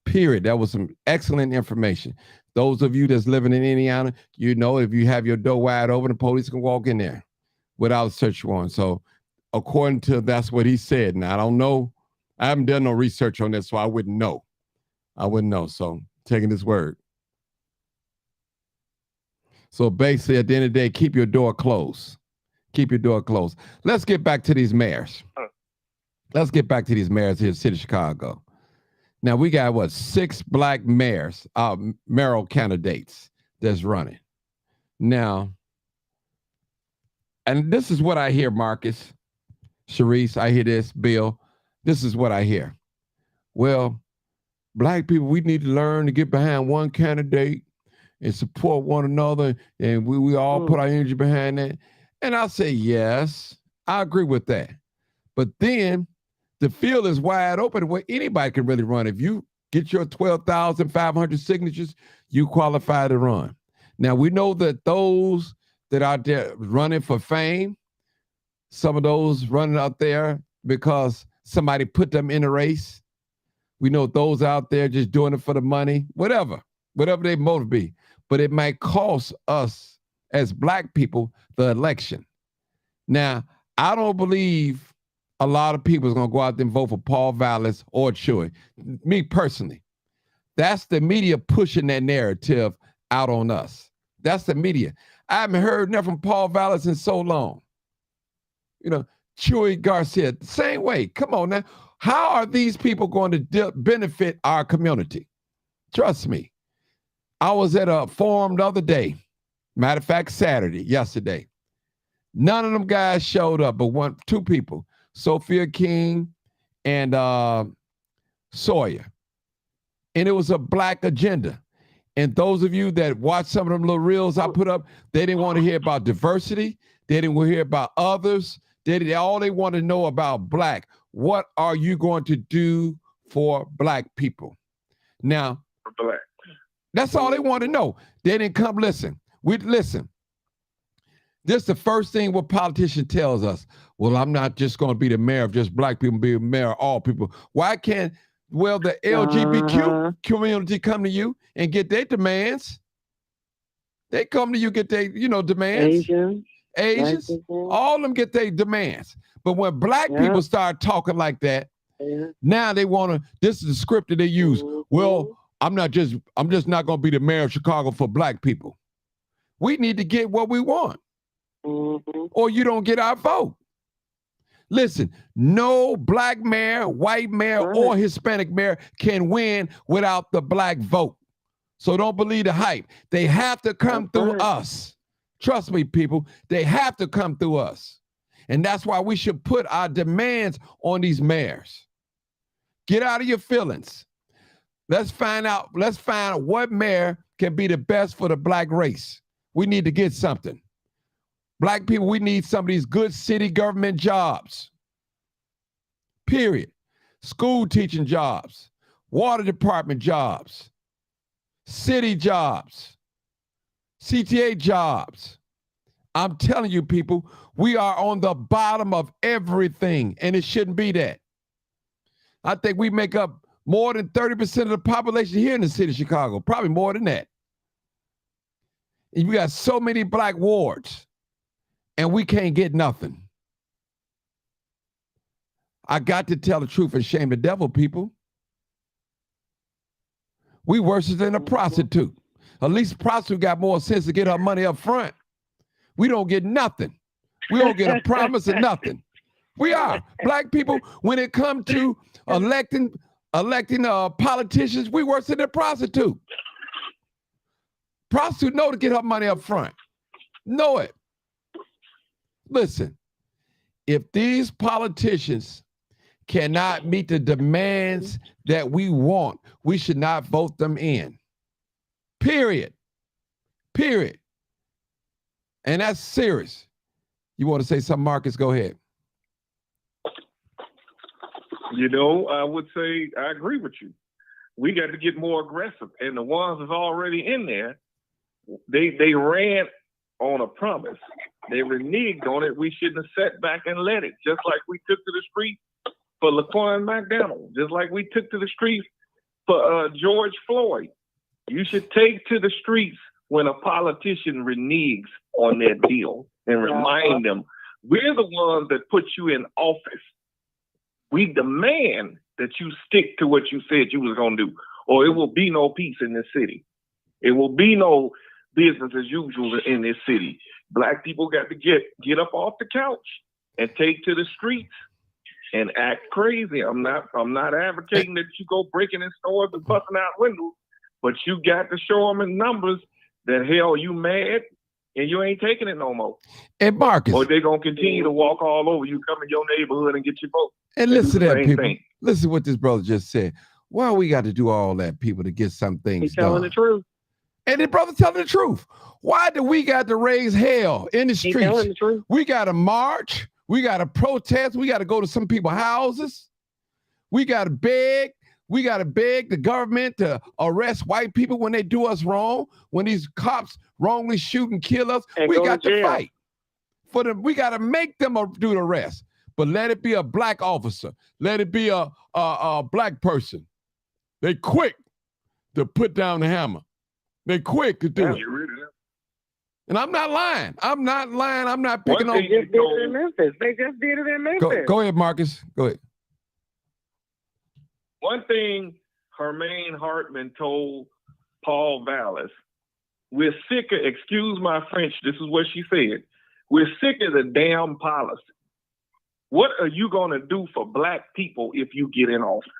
period. That was some excellent information. Those of you that's living in Indiana, you know, if you have your door wide open, the police can walk in there without a search warrant. So according to that's what he said. Now, I don't know. I haven't done no research on this, so I wouldn't know. So taking his word. So basically, at the end of the day, keep your door closed. Keep your door closed. Let's get back to these mayors. Let's get back to these mayors here in the city of Chicago. Now, we got, 6 black mayors, mayoral candidates that's running. Now, and this is what I hear, Marcus, Sharice, I hear this, Bill. This is what I hear. Well, black people, we need to learn to get behind one candidate and support one another, and we all put our energy behind that. And I say, yes, I agree with that. But then the field is wide open where anybody can really run. If you get your 12,500 signatures, you qualify to run. Now, we know that those that are there running for fame, some of those running out there because somebody put them in a race. We know those out there just doing it for the money, whatever their motive be. But it might cost us as black people the election. Now, I don't believe a lot of people is going to go out there and vote for Paul Vallas or Chuy. Me personally. That's the media pushing that narrative out on us. That's the media. I haven't heard nothing from Paul Vallas in so long. You know, Chuy Garcia, the same way. Come on now. How are these people going to benefit our community? Trust me. I was at a forum the other day. Matter of fact, yesterday. None of them guys showed up, but 2 people, Sophia King and Sawyer. And it was a black agenda. And those of you that watch some of them little reels I put up, they didn't want to hear about diversity. They didn't want to hear about others. All they want to know about black. What are you going to do for black people? Now, Black. that's all they want to know. They didn't come listen. Listen. This is the first thing what politician tells us. Well, I'm not just going to be the mayor of just black people, be the mayor of all people. Why can't, the LGBTQ community come to you and get their demands? They come to you, get their, demands. Asians, all of them get their demands. But when black people start talking like that, now they want to, this is the script that they use. Well, I'm just not going to be the mayor of Chicago for black people. We need to get what we want. Or you don't get our vote. Listen, no black mayor, white mayor, or Hispanic mayor can win without the black vote. So don't believe the hype. They have to come through us. Trust me, people, they have to come through us. And that's why we should put our demands on these mayors. Get out of your feelings. Let's find out what mayor can be the best for the black race. We need to get something. Black people, we need some of these good city government jobs. Period. School teaching jobs, water department jobs, city jobs, CTA jobs. I'm telling you, people, we are on the bottom of everything, and it shouldn't be that. I think we make up more than 30% of the population here in the city of Chicago, probably more than that. And we got so many black wards, and we can't get nothing. I got to tell the truth and shame the devil, people. We worse than a prostitute. At least a prostitute got more sense to get her money up front. We don't get nothing. We don't get a promise of nothing. We are. Black people, when it comes to electing politicians, we worse than a prostitute. Prostitute know to get her money up front. Know it. Listen, if these politicians cannot meet the demands that we want, we should not vote them in. Period. Period. And that's serious. You want to say something, Marcus? Go ahead. I would say I agree with you. We got to get more aggressive. And the ones that's already in there, they ran on a promise. They reneged on it. We shouldn't have sat back and let it. Just like we took to the street for Laquan McDonald. Just like we took to the streets for George Floyd. You should take to the streets when a politician reneges on their deal and remind them, we're the ones that put you in office. We demand that you stick to what you said you was going to do, or it will be no peace in this city. It will be no business as usual in this city. Black people got to get up off the couch and take to the streets and act crazy. I'm not advocating that you go breaking in stores and busting out windows, but you got to show them in numbers that, hell, you mad and you ain't taking it no more. And Marcus, or they're going to continue to walk all over you, come in your neighborhood and get your vote. And listen to that, people. Thing. Listen to what this brother just said. Why we got to do all that, people, to get some things He's telling the truth. And the brother telling the truth. Why do we got to raise hell in the streets? He's telling the truth. We got to march. We got to protest. We got to go to some people's houses. We got to beg. We got to beg the government to arrest white people when they do us wrong. When these cops wrongly shoot and kill us, and we got to fight for them. We got to make them do the arrest. But let it be a black officer. Let it be a black person. They quick to put down the hammer. They quick to do it. And I'm not lying. I'm not lying. I'm not picking on. They just did it in Memphis. They just did it in Memphis. Go ahead, Marcus. Go ahead. One thing Hermaine Hartman told Paul Vallis, we're sick of, excuse my French, this is what she said, we're sick of the damn policy. What are you going to do for black people if you get in office?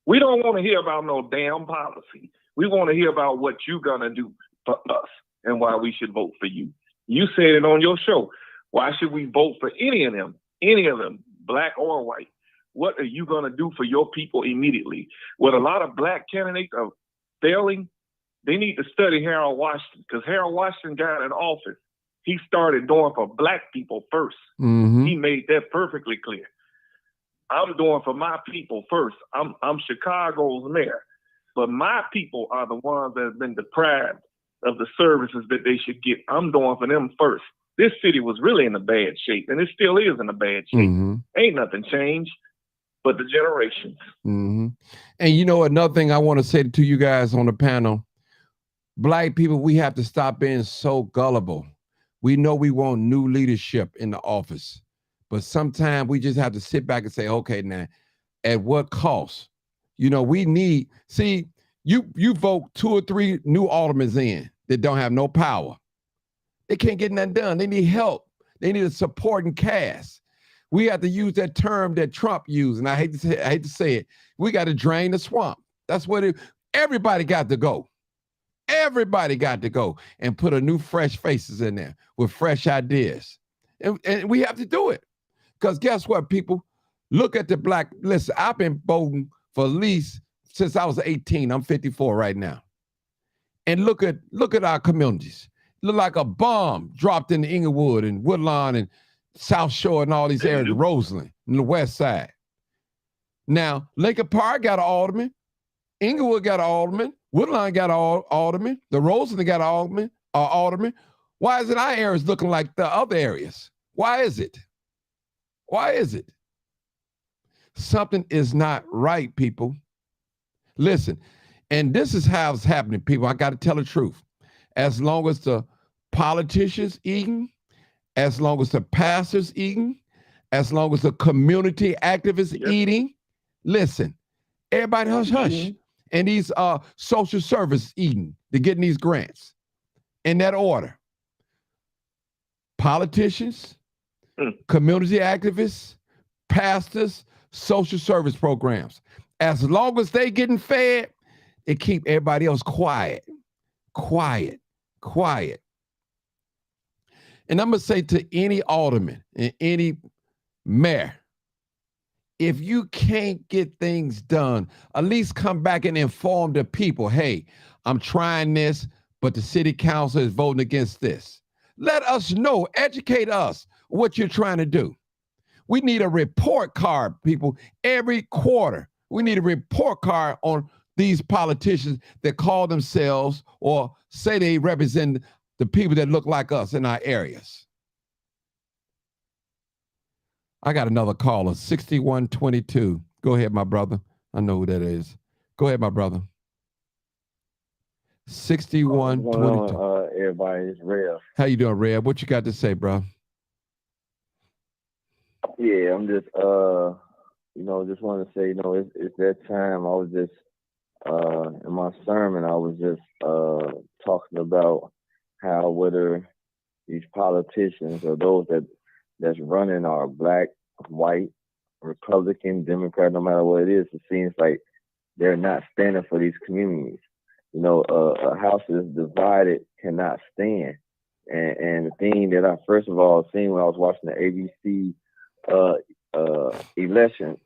We don't want to hear about no damn policy. We want to hear about what you're going to do for us and why we should vote for you. You said it on your show. Why should we vote for any of them, black or white? what are you going to do for your people immediately? What a lot of black candidates are failing, they need to study Harold Washington, because Harold Washington got in office. He started doing for black people first. Mm-hmm. He made that perfectly clear. I'm doing for my people first. I'm Chicago's mayor, but my people are the ones that have been deprived of the services that they should get. I'm doing for them first. This city was really in a bad shape, and it still is in a bad shape. Mm-hmm. Ain't nothing changed but the generations. Mm-hmm. And you know, another thing I want to say to you guys on the panel, black people, we have to stop being so gullible. We know we want new leadership in the office, but sometimes we just have to sit back and say, okay, now, at what cost? You know, we need, see, you vote 2 or 3 new aldermen in that don't have no power. They can't get nothing done. They need help. They need a supporting cast. We have to use that term that Trump used, and I hate to say it. We got to drain the swamp. That's what everybody got to go. Everybody got to go and put a new fresh faces in there with fresh ideas. And we have to do it. Because guess what, people? Look at the black, listen, I've been voting for at least since I was 18. I'm 54 right now. And look at our communities. Look like a bomb dropped in Inglewood and Woodlawn and South Shore and all these areas, Roseland and the West Side. Now, Lincoln Park got an alderman. Inglewood got an alderman. Woodlawn got an alderman. The Roseland got an alderman. Why is it our areas looking like the other areas? Why is it? Why is it? Something is not right, people. Listen, and this is how it's happening, people. I got to tell the truth. As long as the politicians eating, as long as the pastors eating, as long as the community activists eating, listen, everybody hush, hush. Mm-hmm. And these social service eating, they're getting these grants in that order. Politicians, community activists, pastors, social service programs. As long as they getting fed, it keep everybody else quiet. And I'm going to say to any alderman and any mayor, if you can't get things done, at least come back and inform the people, hey, I'm trying this, but the city council is voting against this. Let us know, educate us what you're trying to do. We need a report card, people, every quarter. We need a report card on these politicians that call themselves or say they represent the people that look like us in our areas. I got another caller, 6122. Go ahead, my brother. I know who that is. Go ahead, my brother. 6122. Everybody, it's Rev. How you doing, Rev? What you got to say, bro? Yeah, I'm just, just want to say, it's that time. I was just, in my sermon, I was just talking about how whether these politicians or those that's running are black, white, Republican, Democrat, no matter what it is, it seems like they're not standing for these communities. A house that is divided cannot stand. And the thing that I first of all seen when I was watching the ABC election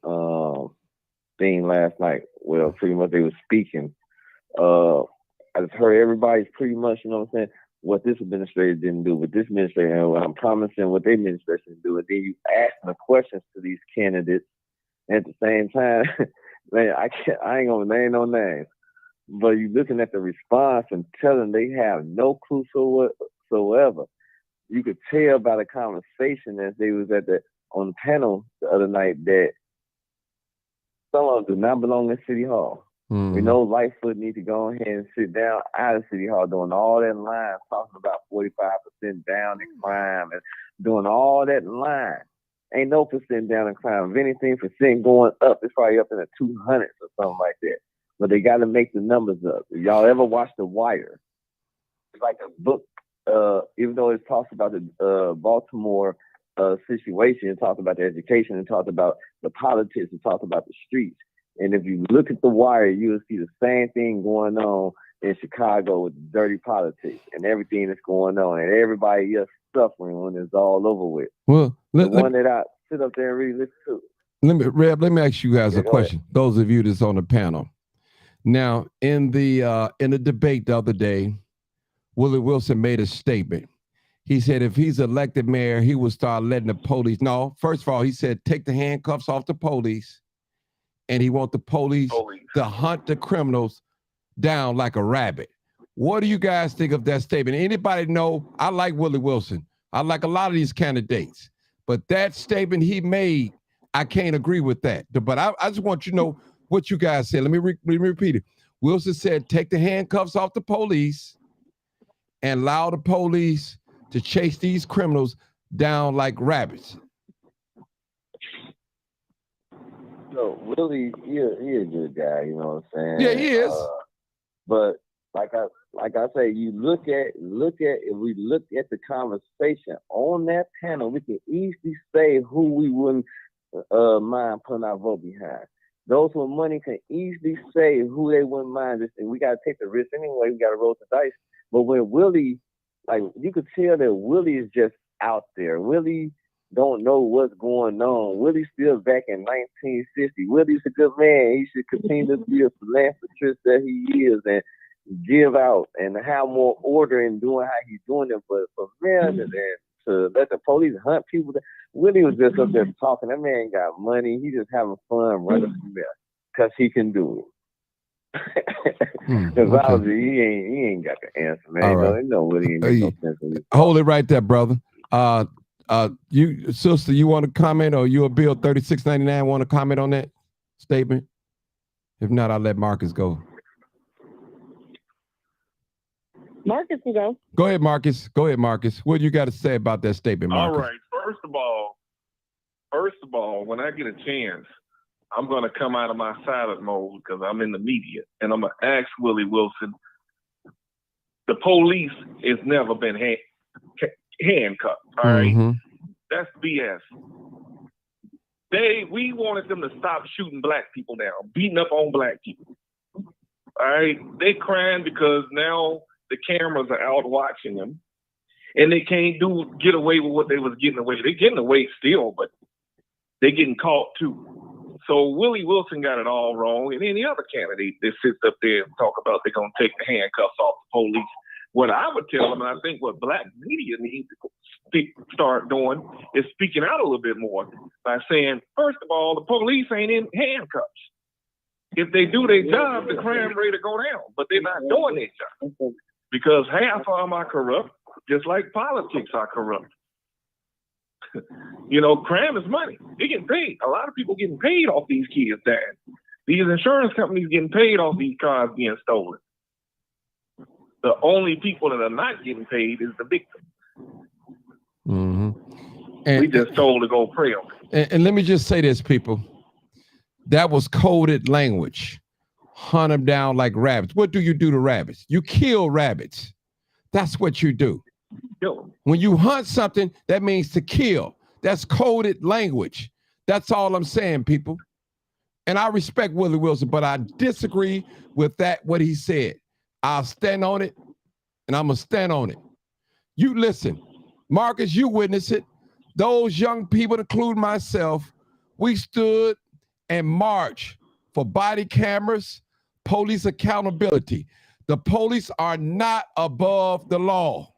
thing last night, well, pretty much they were speaking. I just heard everybody's pretty much, what this administration didn't do, what this administration, and I'm promising what their administration didn't do. And then you ask the questions to these candidates. And at the same time, man, I ain't gonna name no names, but you looking at the response and telling they have no clue whatsoever. You could tell by the conversation as they was on the panel the other night that some of them do not belong in City Hall. Mm-hmm. We know Lightfoot need to go ahead and sit down out of City Hall, doing all that line, talking about 45% down in crime and doing all that line. Ain't no percent down in crime. If anything, percent going up, it's probably up in the 200s or something like that. But they got to make the numbers up. If y'all ever watch The Wire, it's like a book, even though it talks about the Baltimore situation, it talks about the education, it talks about the politics, it talks about the streets. And if you look at The Wire, you'll see the same thing going on in Chicago with dirty politics and everything that's going on, and everybody else suffering when it's all over with. Well, the one that I sit up there and really listen to. Reb, let me ask you guys a question. Those of you that's on the panel. Now, in the debate the other day, Willie Wilson made a statement. He said if he's elected mayor, he will start letting the police. No, first of all, he said take the handcuffs off the police, and he want the police to hunt the criminals down like a rabbit. What do you guys think of that statement? Anybody know? I like Willie Wilson. I like a lot of these candidates. But that statement he made, I can't agree with that. But I just want you to know what you guys said. Let me repeat it. Wilson said take the handcuffs off the police and allow the police to chase these criminals down like rabbits. So Willie, he a good guy, you know what I'm saying? Yeah, he is. But like I say, if we look at the conversation on that panel, we can easily say who we wouldn't mind putting our vote behind. Those with money can easily say who they wouldn't mind. And we gotta take the risk anyway. We gotta roll the dice. But when Willie, like you could tell that Willie is just out there. Willie don't know what's going on. Willie's still back in 1960. Willie's a good man. He should continue to be a philanthropist that he is and give out and have more order in doing how he's doing it. But for men to let the police hunt people, Willie was just up there talking. That man got money. He just having fun running from there because he can do it. Because obviously he ain't got the answer, man. All right. No, Willie ain't got no sense of it. Hold it right there, brother. You sister, you want to comment, or you a Bill 3699 want to comment on that statement? If not, I'll let Marcus go. Marcus can go. Go ahead, Marcus. What do you got to say about that statement, Marcus? All right. First of all, when I get a chance, I'm going to come out of my silent mode because I'm in the media, and I'm going to ask Willie Wilson. The police has never been handcuffed. All right, that's BS. We wanted them to stop shooting black people down, beating up on black people. All right, they crying because now the cameras are out watching them, and they can't get away with what they was getting away. They're getting away still, but they're getting caught too. So Willie Wilson got it all wrong, and any other candidate that sits up there and talk about they're gonna take the handcuffs off the police. What I would tell them, and I think what black media needs to start doing, is speaking out a little bit more by saying, first of all, the police ain't in handcuffs. If they do their job, the crime rate will go down, but they're not doing their job because half of them are corrupt, just like politics are corrupt. You know, crime is money. They getting paid. A lot of people getting paid off these kids dying. These insurance companies getting paid off these cars being stolen. The only people that are not getting paid is the victim. And we just told to go pray on it. And let me just say this, people. That was coded language. Hunt them down like rabbits. What do you do to rabbits? You kill rabbits. That's what you do. When you hunt something, that means to kill. That's coded language. That's all I'm saying, people. And I respect Willie Wilson, but I disagree with what he said. I'll stand on it, and I'm going to stand on it. You listen, Marcus, you witness it. Those young people, including myself, we stood and marched for body cameras, police accountability. The police are not above the law.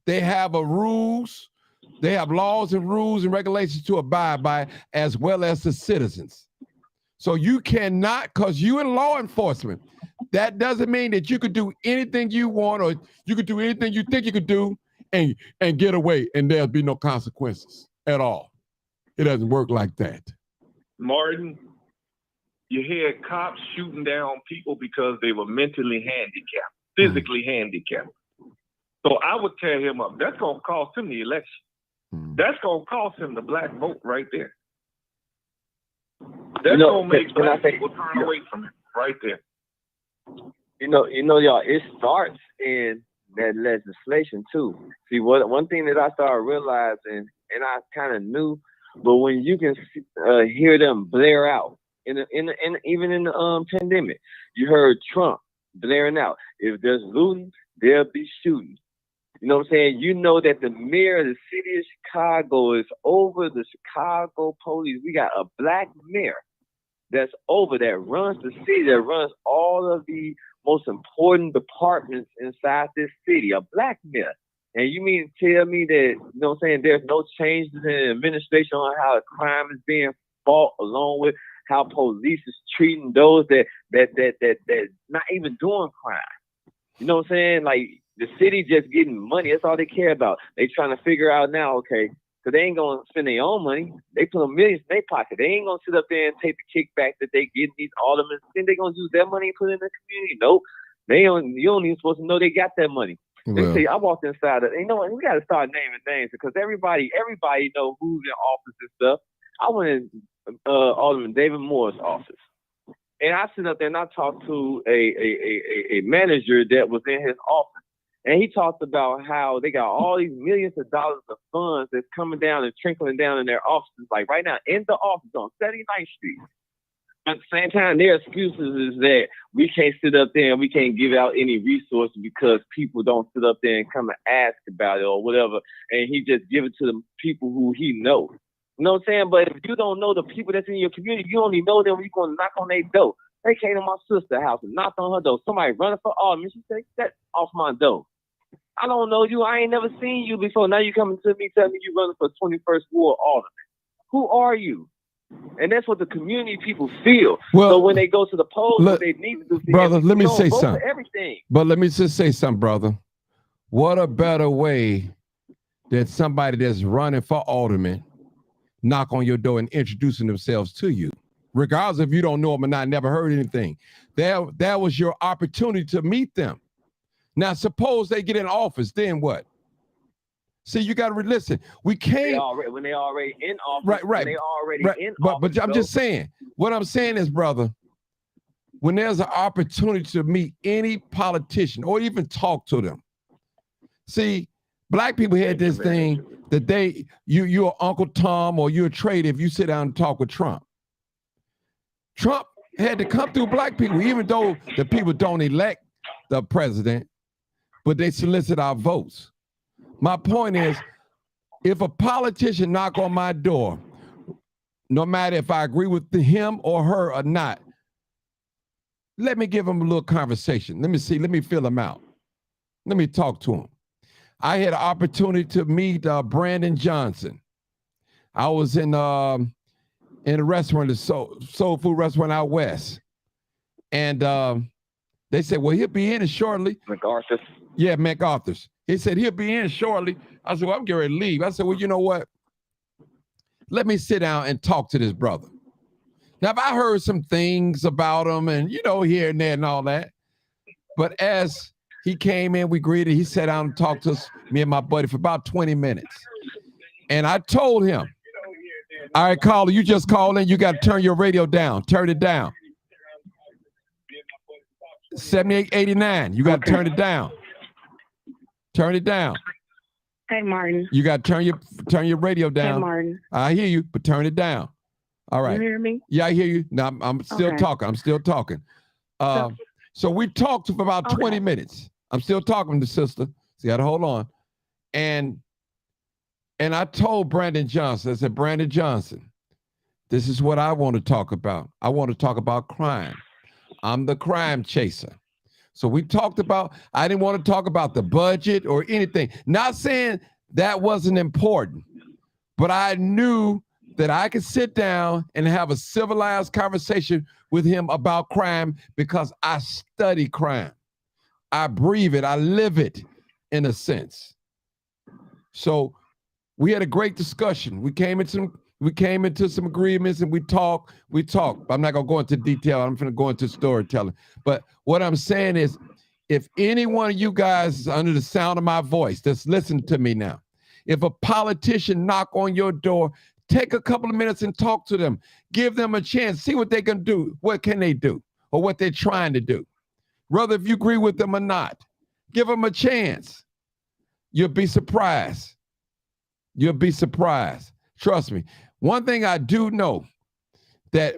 They have rules. They have laws and rules and regulations to abide by, as well as the citizens. So you cannot, because you in law enforcement, that doesn't mean that you could do anything you want or you could do anything you think you could do and get away and there'll be no consequences at all. It doesn't work like that. Martin, you had cops shooting down people because they were mentally handicapped, physically handicapped. So I would tear him up. That's going to cost him the election. That's going to cost him the black vote right there. That's going to make black people turn away from him right there. You know, y'all, it starts in that legislation too. See, one thing that I started realizing, and I kind of knew, but when you can hear them blare out, even in the pandemic, you heard Trump blaring out, if there's looting, there'll be shooting. You know what I'm saying? You know that the mayor of the city of Chicago is over the Chicago police. We got a black mayor that's over, that runs the city, that runs all of the most important departments inside this city, a black mayor. And you mean to tell me that, you know what I'm saying, there's no changes in the administration on how crime is being fought, along with how police is treating those that not even doing crime. You know what I'm saying? Like, the city just getting money. That's all they care about. They trying to figure out now, okay, so they ain't going to spend their own money. They put millions in their pocket. They ain't going to sit up there and take the kickback that they get these aldermen. Then they going to use their money and put it in the community. Nope. You don't even supposed to know they got that money. They say, I walked inside of, you know what, we got to start naming names, because everybody know who's in office and stuff. I went in Alderman David Moore's office, and I sit up there and I talked to a manager that was in his office. And he talked about how they got all these millions of dollars of funds that's coming down and trickling down in their offices, like right now in the office on 79th Street. At the same time, their excuses is that we can't sit up there and we can't give out any resources because people don't sit up there and come and ask about it or whatever. And he just give it to the people who he knows. You know what I'm saying? But if you don't know the people that's in your community, you only know them when you're going to knock on their door. They came to my sister's house and knocked on her door. Somebody running for alderman. She said, "Get off my door. I don't know you. I ain't never seen you before. Now you coming to me telling me you running for 21st Ward alderman. Who are you?" And that's what the community people feel. Well, so when they go to the polls, what they need to do, brother, let me say vote something. for everything. But let me just say something, brother. What a better way that somebody that's running for alderman knock on your door and introducing themselves to you, regardless if you don't know them or not, never heard anything. That was your opportunity to meet them. Now, suppose they get in office, then what? See, you got to listen. We can't. When they already in office. Right. When they already in office. But I'm just saying. What I'm saying is, brother, when there's an opportunity to meet any politician or even talk to them. See, black people had this thing that you're Uncle Tom or you're a traitor if you sit down and talk with Trump. Trump had to come through black people, even though the people don't elect the president, but they solicit our votes. My point is, if a politician knock on my door, no matter if I agree with him or her or not, let me give him a little conversation. Let me feel him out. Let me talk to him. I had an opportunity to meet Brandon Johnson. I was in a restaurant, the soul food restaurant out west. And they said, well, he'll be in shortly. MacArthur's. Yeah, MacArthur's. He said, he'll be in shortly. I said, well, I'm getting ready to leave. I said, well, you know what? Let me sit down and talk to this brother. Now, I heard some things about him and, here and there and all that. But as he came in, we greeted, he sat down and talked to us, me and my buddy, for about 20 minutes. And I told him, all right, caller, you just called in. You got to turn your radio down. Turn it down. 7889. You got to turn it down. Turn it down. Hey, Martin. You got to turn your radio down. Hey, Martin. I hear you, but turn it down. All right. You hear me? Yeah, I hear you. Now I'm still talking. I'm still talking. So we talked for about 20 minutes. I'm still talking to sister. So you got to hold on. And I told Brandon Johnson, I said, Brandon Johnson, this is what I want to talk about. I want to talk about crime. I'm the crime chaser. So we talked about, I didn't want to talk about the budget or anything. Not saying that wasn't important, but I knew that I could sit down and have a civilized conversation with him about crime because I study crime. I breathe it. I live it in a sense. So we had a great discussion. We came into some agreements and we talked. I'm not going to go into detail. I'm going to go into storytelling. But what I'm saying is, if any one of you guys is under the sound of my voice, just listen to me now. If a politician knock on your door, take a couple of minutes and talk to them. Give them a chance. See what they can do. What can they do? Or what they're trying to do. Whether if you agree with them or not. Give them a chance. You'll be surprised. You'll be surprised. Trust me. One thing I do know, that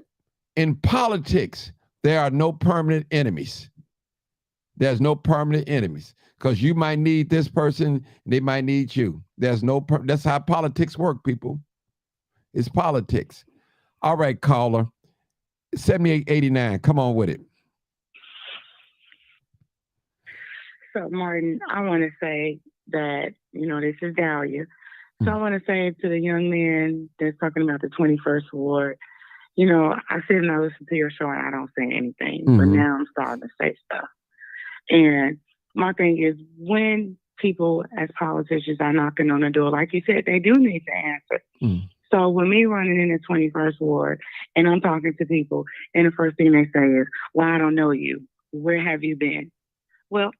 in politics, there are no permanent enemies. There's no permanent enemies. because you might need this person, they might need you. That's how politics work, people. It's politics. All right, caller. 7889. Come on with it. So, Martin, I want to say that, this is Dahlia. So I want to say to the young man that's talking about the 21st Ward, I sit and I listen to your show and I don't say anything, but now I'm starting to say stuff. And my thing is, when people as politicians are knocking on the door, like you said, they do need to answer. So when me running in the 21st Ward and I'm talking to people and the first thing they say is, well, I don't know you. Where have you been? Well,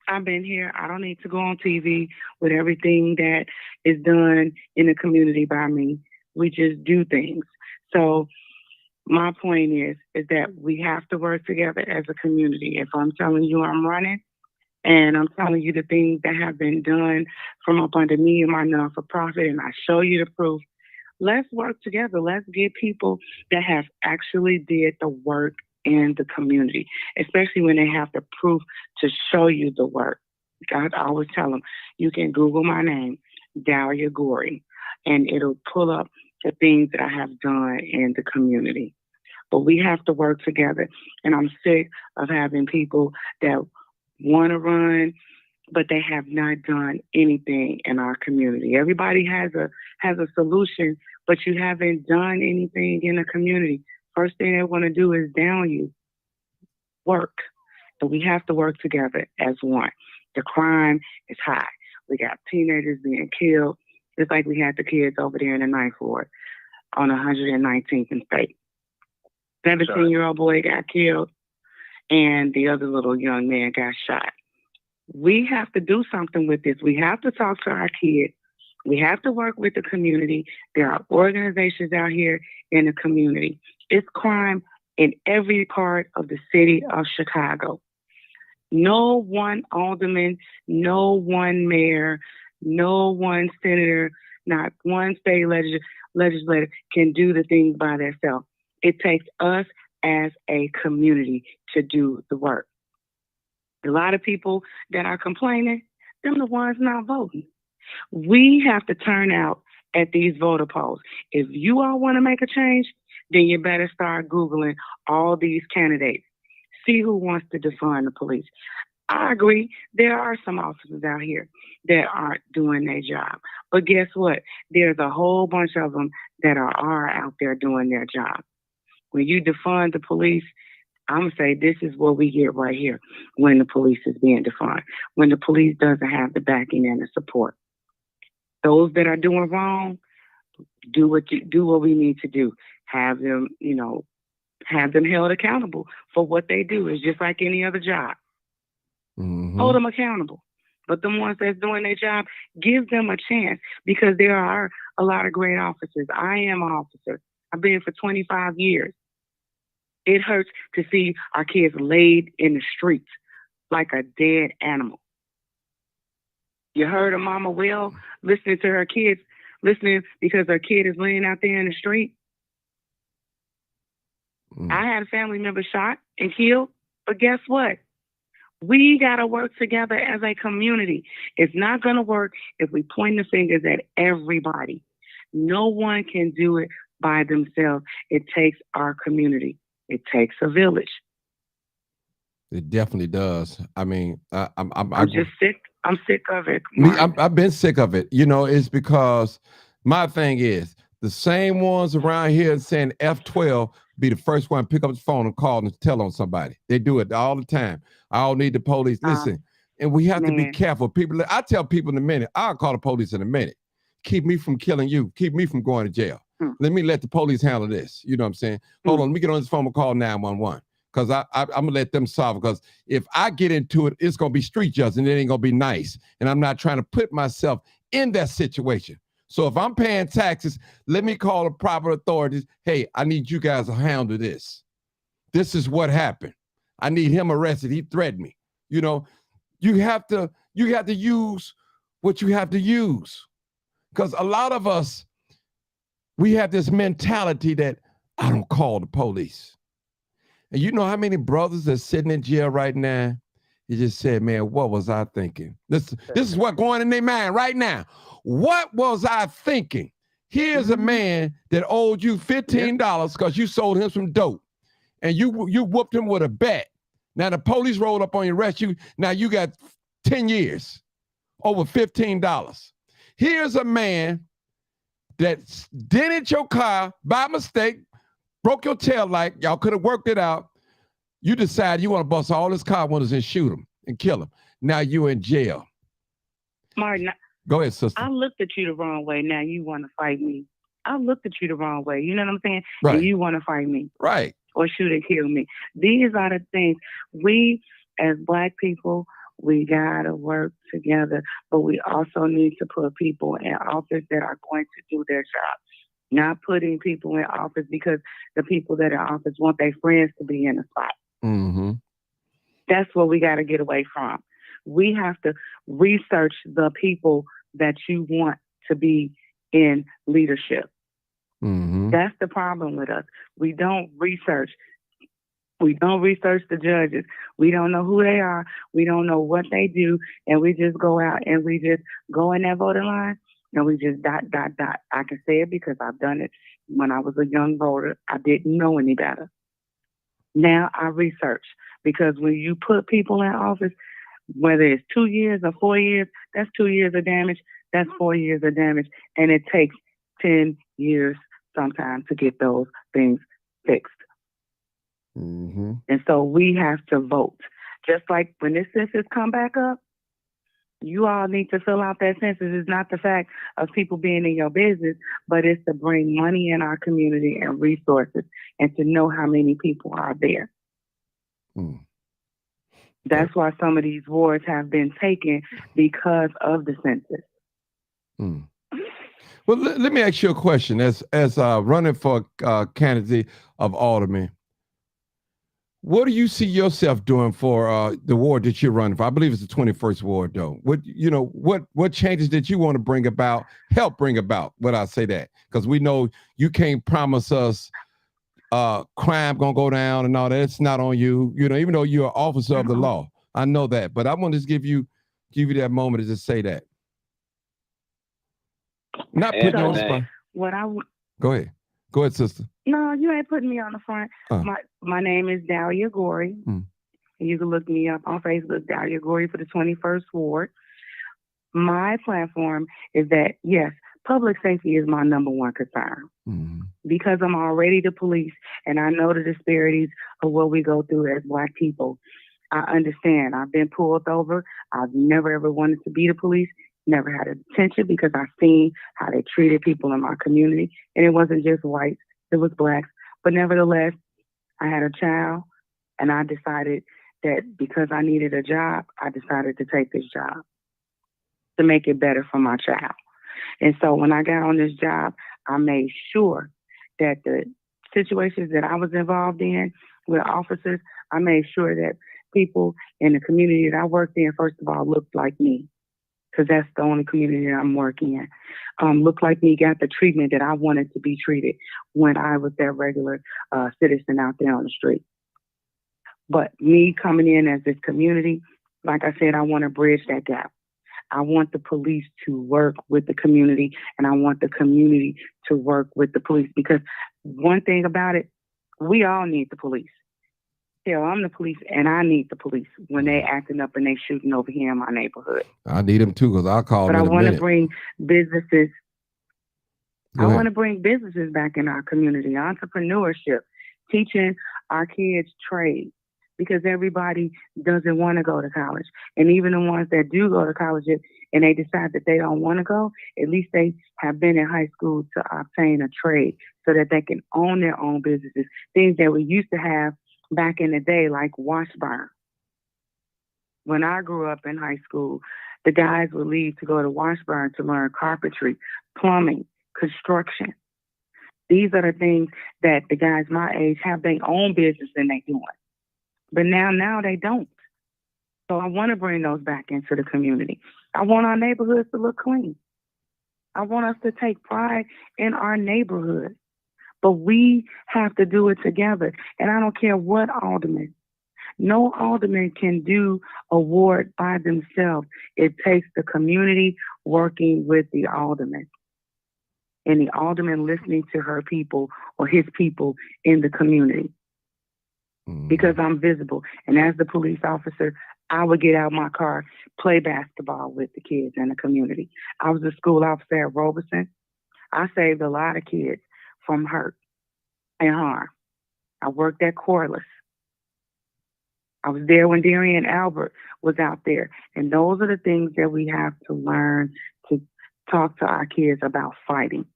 I've been here. I don't need to go on TV with everything that is done in the community by me. We just do things. So my point is that we have to work together as a community. If I'm telling you I'm running and I'm telling you the things that have been done from up under me and my non-for-profit, and I show you the proof, let's work together. Let's get people that have actually did the work in the community, especially when they have the proof to show you the work. I always tell them, you can Google my name, Dahlia Gorey, and it'll pull up the things that I have done in the community. But we have to work together. And I'm sick of having people that want to run, but they have not done anything in our community. Everybody has a solution, but you haven't done anything in the community. First thing they want to do is down you. Work. So we have to work together as one. The crime is high. We got teenagers being killed, just like we had the kids over there in the 9th Ward on 119th and State. 17-year-old boy got killed, and the other little young man got shot. We have to do something with this. We have to talk to our kids. We have to work with the community. There are organizations out here in the community. It's crime in every part of the city of Chicago. No one alderman, no one mayor, no one senator, not one state legislator can do the things by themselves. It takes us as a community to do the work. A lot of people that are complaining, them the ones not voting. We have to turn out at these voter polls. If you all want to make a change, then you better start Googling all these candidates. See who wants to defund the police. I agree, there are some officers out here that aren't doing their job. But guess what? There's a whole bunch of them that are out there doing their job. When you defund the police, I'm going to say this is what we get right here when the police is being defunded, when the police doesn't have the backing and the support. Those that are doing wrong, do what we need to do. Have them, have them held accountable for what they do. It's just like any other job. Hold them accountable. But the ones that's doing their job, give them a chance, because there are a lot of great officers. I am an officer. I've been for 25 years. It hurts to see our kids laid in the streets like a dead animal. You heard of Mama Will listening to her kids, listening because her kid is laying out there in the street? I had a family member shot and killed, but guess what? We got to work together as a community. It's not going to work if we point the fingers at everybody. No one can do it by themselves. It takes our community. It takes a village. It definitely does. I mean, I'm just sick. I'm sick of it. I've been sick of it. It's because my thing is the same ones around here saying F12 be the first one to pick up the phone and call and tell on somebody. They do it all the time. I don't need the police. Listen, and we have to be careful. People, I tell people in a minute, I'll call the police in a minute. Keep me from killing you. Keep me from going to jail. Let me let the police handle this. You know what I'm saying? Hold on, let me get on this phone and call 911. Because I'm going to let them solve it. Because if I get into it, it's going to be street justice and it ain't going to be nice. And I'm not trying to put myself in that situation. So if I'm paying taxes, let me call the proper authorities. Hey, I need you guys to handle this. This is what happened. I need him arrested. He threatened me. You have to use what you have to use. Because a lot of us, we have this mentality that I don't call the police. And you know how many brothers are sitting in jail right now He just said, man, what was I thinking? This is what going in their mind right now. What was I thinking? Here's a man that owed you $15 because you sold him some dope. And you whooped him with a bat. Now the police rolled up on your arrest. Now you got 10 years over $15. Here's a man that dented your car by mistake, broke your tail light. Y'all could have worked it out. You decide you want to bust all his car windows and shoot him and kill him. Now you're in jail. Martin, go ahead, sister. I looked at you the wrong way. Now you want to fight me. I looked at you the wrong way. You know what I'm saying? Right. And you want to fight me. Right. Or shoot and kill me. These are the things we, as Black people, we gotta work together, but we also need to put people in office that are going to do their job. Not putting people in office because the people that are in office want their friends to be in the spot. Mm-hmm. That's what we got to get away from. We have to research the people that you want to be in leadership. Mm-hmm. That's the problem with us. We don't research. We don't research the judges. We don't know who they are. We don't know what they do. And we just go out and we just go in that voting line and we just dot. I can say it because I've done it when I was a young voter. I didn't know any better. Now I research because when you put people in office, whether it's 2 years or 4 years, that's 2 years of damage. That's 4 years of damage. And it takes 10 years sometimes to get those things fixed. Mm-hmm. And so we have to vote. Just like when this census come back up, you all need to fill out that census. It's not the fact of people being in your business, but it's to bring money in our community and resources and to know how many people are there. Mm. That's why some of these wards have been taken because of the census. Mm. Well, let me ask you a question. As running for candidate of alderman, what do you see yourself doing for the ward that you're running for? I believe it's the 21st ward, though. What changes did you want to bring about? Help bring about? What I say that because we know you can't promise us crime gonna go down and all that. It's not on you. You know, even though you're an officer of the law, I know that. But I want to just give you that moment to just say that. Not putting you on the spot. Go ahead, sister. No, you ain't putting me on the front. My name is Dahlia Gorey. Mm. And you can look me up on Facebook, Dahlia Gorey for the 21st Ward. My platform is that, yes, public safety is my number one concern. Mm. Because I'm already the police and I know the disparities of what we go through as Black people. I understand. I've been pulled over. I've never ever wanted to be the police. Never had a detention because I've seen how they treated people in my community. And it wasn't just whites, it was Blacks. But nevertheless, I had a child and I decided that because I needed a job, I decided to take this job to make it better for my child. And so when I got on this job, I made sure that the situations that I was involved in with officers, I made sure that people in the community that I worked in, first of all, looked like me. Because that's the only community that I'm working in. Looked like me, got the treatment that I wanted to be treated when I was that regular citizen out there on the street. But me coming in as this community, like I said, I want to bridge that gap. I want the police to work with the community, and I want the community to work with the police. Because one thing about it, we all need the police. Hell, I'm the police, and I need the police when they acting up and they shooting over here in my neighborhood. I need them too, because I'll call them in a minute. But I want to bring businesses. I want to bring businesses back in our community, entrepreneurship, teaching our kids trade, because everybody doesn't want to go to college. And even the ones that do go to college and they decide that they don't want to go, at least they have been in high school to obtain a trade so that they can own their own businesses, things that we used to have back in the day, like Washburn. When I grew up in high school, the guys would leave to go to Washburn to learn carpentry, plumbing, construction. These are the things that the guys my age have their own business and they doing. But now they don't. So I want to bring those back into the community. I want our neighborhoods to look clean. I want us to take pride in our neighborhood. But we have to do it together. And I don't care what alderman No alderman can do a ward by themselves. It takes the community working with the alderman, and the alderman listening to her people or his people in the community. Because I'm visible. And as the police officer, I would get out my car, play basketball with the kids in the community. I was a school officer at Robeson. I saved a lot of kids from hurt and harm. I worked at Corliss. I was there when Darian Albert was out there. And those are the things that we have to learn to talk to our kids about fighting.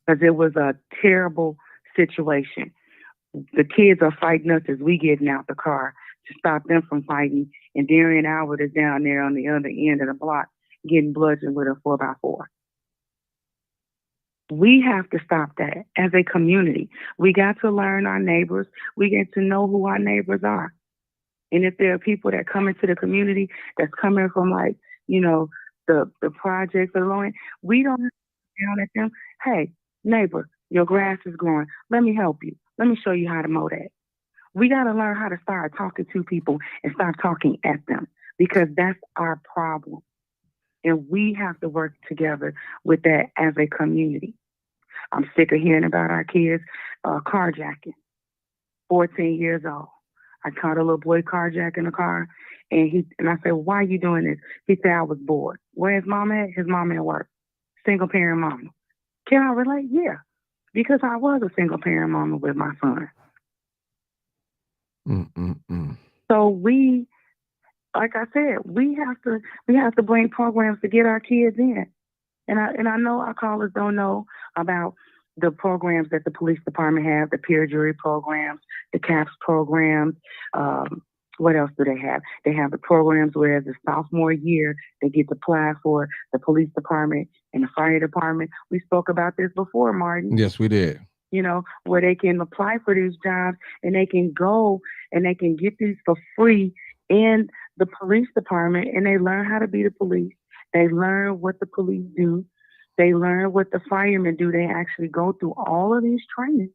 Because it was a terrible situation. The kids are fighting us as we getting out the car to stop them from fighting. And Darian Albert is down there on the other end of the block getting bludgeoned with a 4x4. We have to stop that as a community. We got to learn our neighbors. We get to know who our neighbors are. And if there are people that come into the community that's coming from like, you know, the projects or low end, we don't have to down at them. Hey, neighbor, your grass is growing. Let me help you. Let me show you how to mow that. We got to learn how to start talking to people and stop talking at them, because that's our problem. And we have to work together with that as a community. I'm sick of hearing about our kids carjacking. 14 years old. I caught a little boy carjacking a car, and I said, "Why are you doing this?" He said, "I was bored." Where's mom at? His mom at work. Single parent mama. Can I relate? Yeah. Because I was a single parent mama with my son. So we, like I said, we have to bring programs to get our kids in. And I know our callers don't know about the programs that the police department have, the peer jury programs, the CAPS programs. What else do they have? They have the programs where the sophomore year they get to apply for the police department and the fire department. We spoke about this before, Martin. Yes, we did. You know, where they can apply for these jobs and they can go and they can get these for free in the police department, and they learn how to be the police. They learn what the police do. They learn what the firemen do. They actually go through all of these trainings.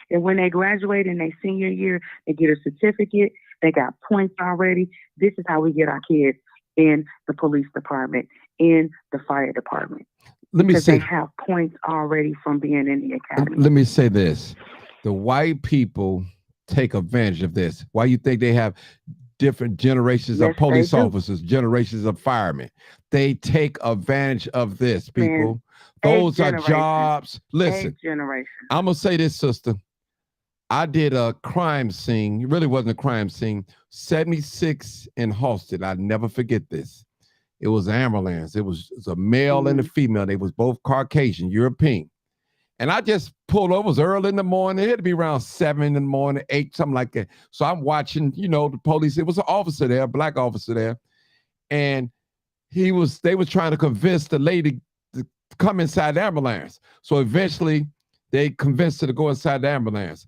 And when they graduate in their senior year, they get a certificate. They got points already. This is how we get our kids in the police department, in the fire department. Because they have points already from being in the academy. Let me say this. The white people take advantage of this. Why you think they have different generations of police officers, generations of firemen? They take advantage of this, people. Those are jobs. Listen, I'm going to say this, sister. I did a crime scene. It really wasn't a crime scene. 76 in Halsted. I'll never forget this. It was an ambulance. It was a male and a female. They was both Caucasian, European. And I just pulled over. It was early in the morning. It had to be around 7 in the morning, 8, something like that. So I'm watching, you know, the police. It was an officer there, a black officer there. And they was trying to convince the lady to come inside the ambulance. So eventually they convinced her to go inside the ambulance.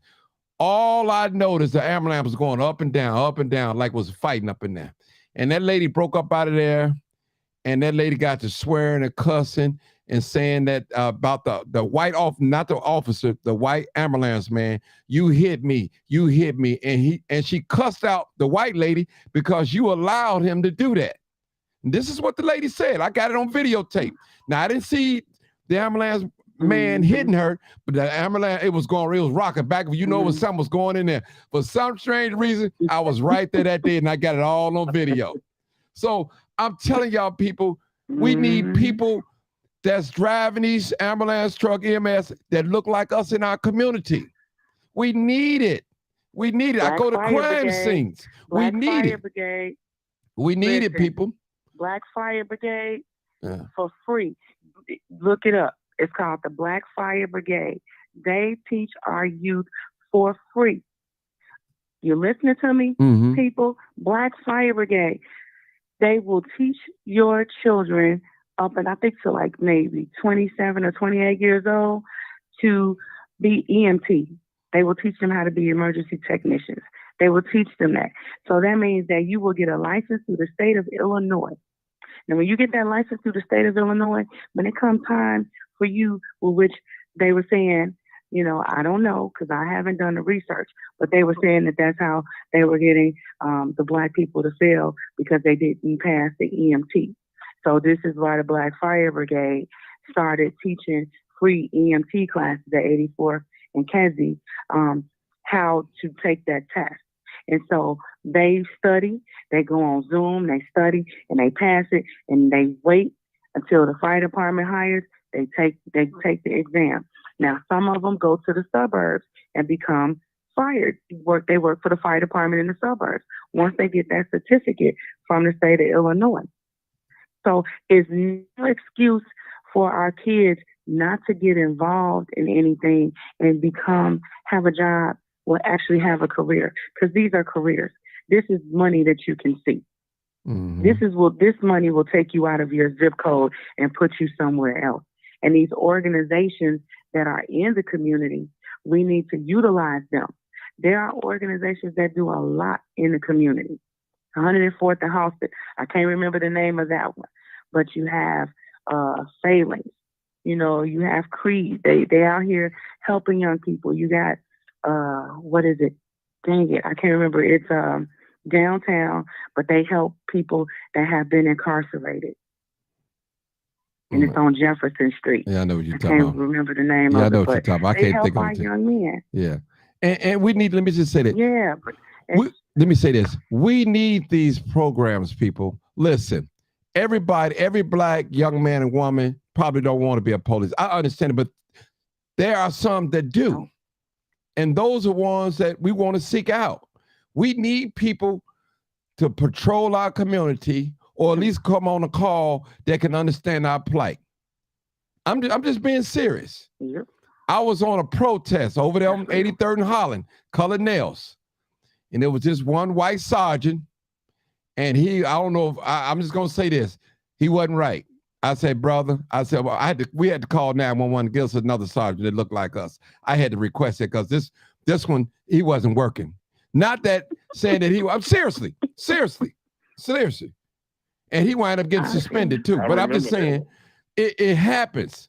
All I noticed, the ambulance was going up and down, like it was fighting up in there. And that lady broke up out of there. And that lady got to swearing and cussing and saying that about the white not the officer, the white ambulance man. You hit me, and she cussed out the white lady because you allowed him to do that. And this is what the lady said. I got it on videotape. Now I didn't see the ambulance man hitting her, but the ambulance, it was rocking back. You know, something was going in there. For some strange reason, I was right there that day, and I got it all on video. So I'm telling y'all, people, we need people that's driving these ambulance truck EMS that look like us in our community. We need it. We need it. I go to crime scenes. We need it. We need it, people. Black Fire Brigade for free. Look it up. It's called the Black Fire Brigade. They teach our youth for free. You listening to me, people? Black Fire Brigade. They will teach your children up, and I think to like maybe 27 or 28 years old, to be EMT. They will teach them how to be emergency technicians. They will teach them that. So that means that you will get a license through the state of Illinois. Now, when you get that license through the state of Illinois, when it comes time for you, which they were saying You know, I don't know because I haven't done the research, but they were saying that that's how they were getting the Black people to fail because they didn't pass the EMT. So this is why the Black Fire Brigade started teaching free EMT classes at 84th and Kedzie, how to take that test. And so they study, they go on Zoom, they study, and they pass it, and they wait until the fire department hires. They take the exam. Now, some of them go to the suburbs and become fired. They work for the fire department in the suburbs once they get that certificate from the state of Illinois. So it's no excuse for our kids not to get involved in anything and have a job or actually have a career, because these are careers. This is money that you can see. Mm-hmm. This money will take you out of your zip code and put you somewhere else. And these organizations that are in the community, we need to utilize them. There are organizations that do a lot in the community. 104th and Halsted, I can't remember the name of that one, but you have Failings. You know, you have Creed. They out here helping young people. You got what is it? Dang it, I can't remember. It's downtown, but they help people that have been incarcerated. And it's on Jefferson Street. Yeah, I know what you're talking about. I can't remember the name of it. Yeah, I know what you're talking about. I can't think of it. They help our young men. Yeah. And we need, let me just say that. Yeah. Let me say this. We need these programs, people. Listen, every Black young man and woman probably don't want to be a police. I understand it, but there are some that do. And those are ones that we want to seek out. We need people to patrol our community, or at least come on a call that can understand our plight. I'm just being serious. Yep. I was on a protest over there on 83rd and Holland, Colored Nails. And there was this one white sergeant, and I don't know if I'm just gonna say this, he wasn't right. I said, brother, well, we had to call 911 to get us another sergeant that looked like us. I had to request it because this one, he wasn't working. Not that saying that I'm seriously. And he wound up getting suspended too. But I'm just saying, it happens.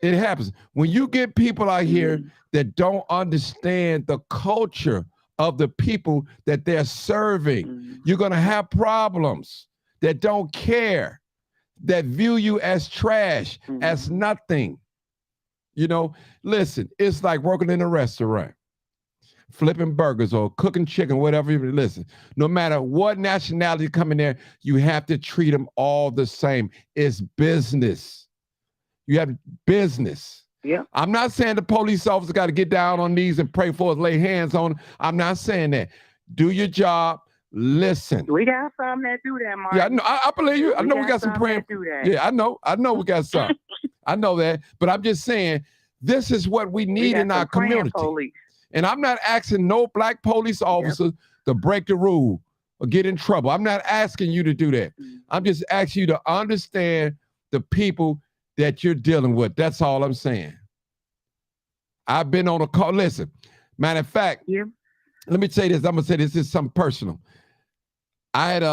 It happens. When you get people out here that don't understand the culture of the people that they're serving, you're going to have problems that don't care, that view you as trash, as nothing. You know, listen, it's like working in a restaurant, flipping burgers or cooking chicken, whatever. Listen, no matter what nationality come in there, you have to treat them all the same. It's business. You have business. Yeah. I'm not saying the police officer got to get down on knees and pray for us, lay hands on them. I'm not saying that. Do your job. Listen. We got some that do that, Mark. Yeah, I believe you. I know we got some praying. Yeah, I know we got some. I know that. But I'm just saying, this is what we need in our community. Police. And I'm not asking no Black police officer to break the rule or get in trouble. I'm not asking you to do that. I'm just asking you to understand the people that you're dealing with. That's all I'm saying. I've been on a call. Listen, matter of fact, let me say this. I'm going to say this is something personal. I had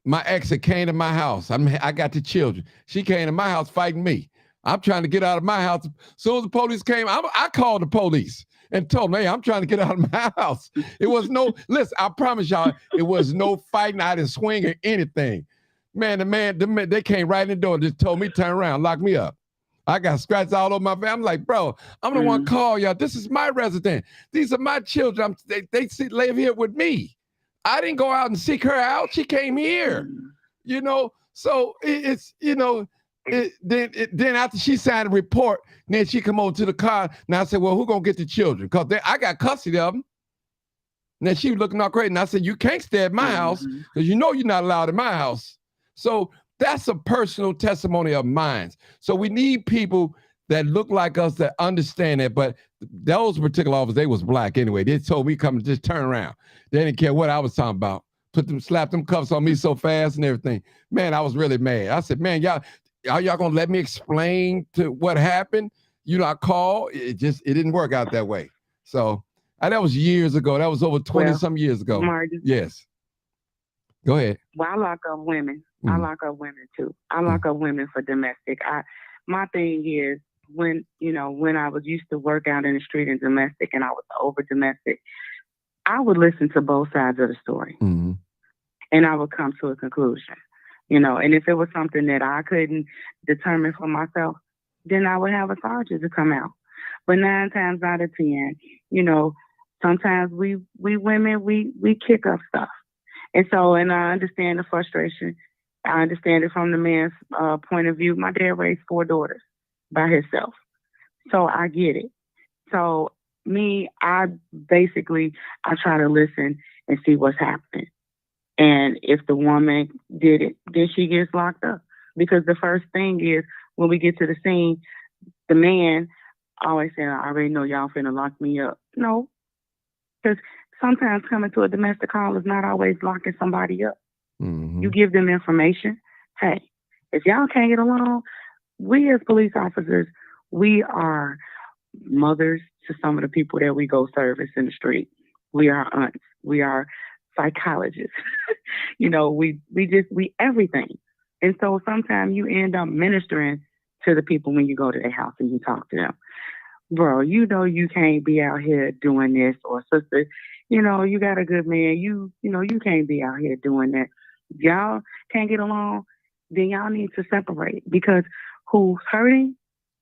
my ex that came to my house. I got the children. She came to my house fighting me. I'm trying to get out of my house. As soon as the police came, I called the police and told them, hey, I'm trying to get out of my house. It was listen, I promise y'all, it was no fighting. I didn't swing or anything. Man, they came right in the door and just told me, turn around, lock me up. I got scratches all over my face. I'm like, bro, I'm the one call y'all. This is my resident. These are my children. They live here with me. I didn't go out and seek her out. She came here, you know? So it's, you know, then after she signed a report, then she come over to the car. Now I said, well, who gonna get the children? Because I got custody of them. And then she was looking all crazy. And I said, you can't stay at my house because you know you're not allowed in my house. So that's a personal testimony of mine. So we need people that look like us that understand it. But those particular officers, they was Black anyway. They told me come just turn around. They didn't care what I was talking about. Slap them cuffs on me so fast and everything. Man, I was really mad. I said, man, y'all gonna let me explain to what happened? You know, I called. It didn't work out that way. So that was years ago. That was over 20-some years ago. Margie. Yes. Go ahead. Well, I lock up women. I lock up women too. I lock up women for domestic. My thing is, when I was used to work out in the street and domestic, and I was over domestic, I would listen to both sides of the story, Mm-hmm. and I would come to a conclusion. And if it was something that I couldn't determine for myself, then I would have a sergeant to come out. But 9 times out of 10, sometimes we women we kick up stuff, and I understand the frustration. I understand it from the man's point of view. My dad raised 4 daughters by himself, so I get it. So me, I try to listen and see what's happening. And if the woman did it, then she gets locked up. Because the first thing is, when we get to the scene, the man always saying, I already know y'all finna lock me up. No, because sometimes coming to a domestic call is not always locking somebody up. Mm-hmm. You give them information. Hey, if y'all can't get along, we as police officers, we are mothers to some of the people that we go service in the street. We are aunts. We are psychologists. we everything. And so sometimes you end up ministering to the people when you go to their house and you talk to them. Bro, you can't be out here doing this, or sister, you got a good man. You can't be out here doing that. Y'all can't get along, then y'all need to separate, because who's hurting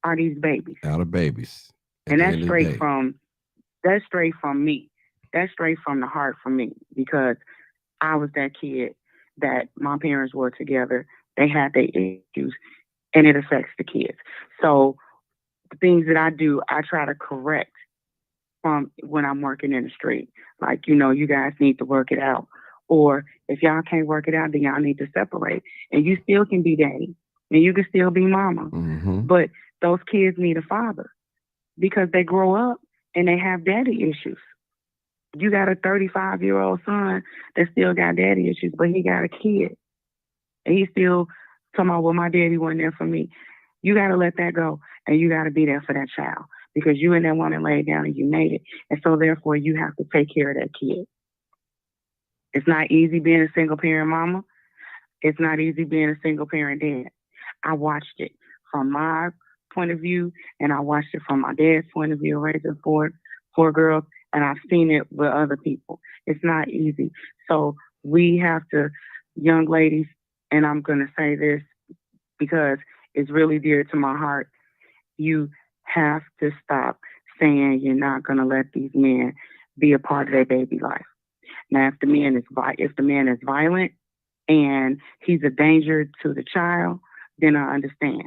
are these babies. Out of babies. And that's straight from me. That's straight from the heart for me, because I was that kid that my parents were together. They had their issues, and it affects the kids. So the things that I do, I try to correct from when I'm working in the street. Like, you guys need to work it out. Or if y'all can't work it out, then y'all need to separate. And you still can be daddy, and you can still be mama. Mm-hmm. But those kids need a father, because they grow up and they have daddy issues. You got a 35-year-old son that still got daddy issues, but he got a kid. And he's still talking about, well, my daddy wasn't there for me. You got to let that go, and you got to be there for that child, because you and that woman laid down and you made it. And so therefore you have to take care of that kid. It's not easy being a single parent mama. It's not easy being a single parent dad. I watched it from my point of view, and I watched it from my dad's point of view, raising four girls, and I've seen it with other people. It's not easy. So we have to, young ladies, and I'm going to say this because it's really dear to my heart, you have to stop saying you're not going to let these men be a part of their baby life. Now, if the man is violent and he's a danger to the child, then I understand.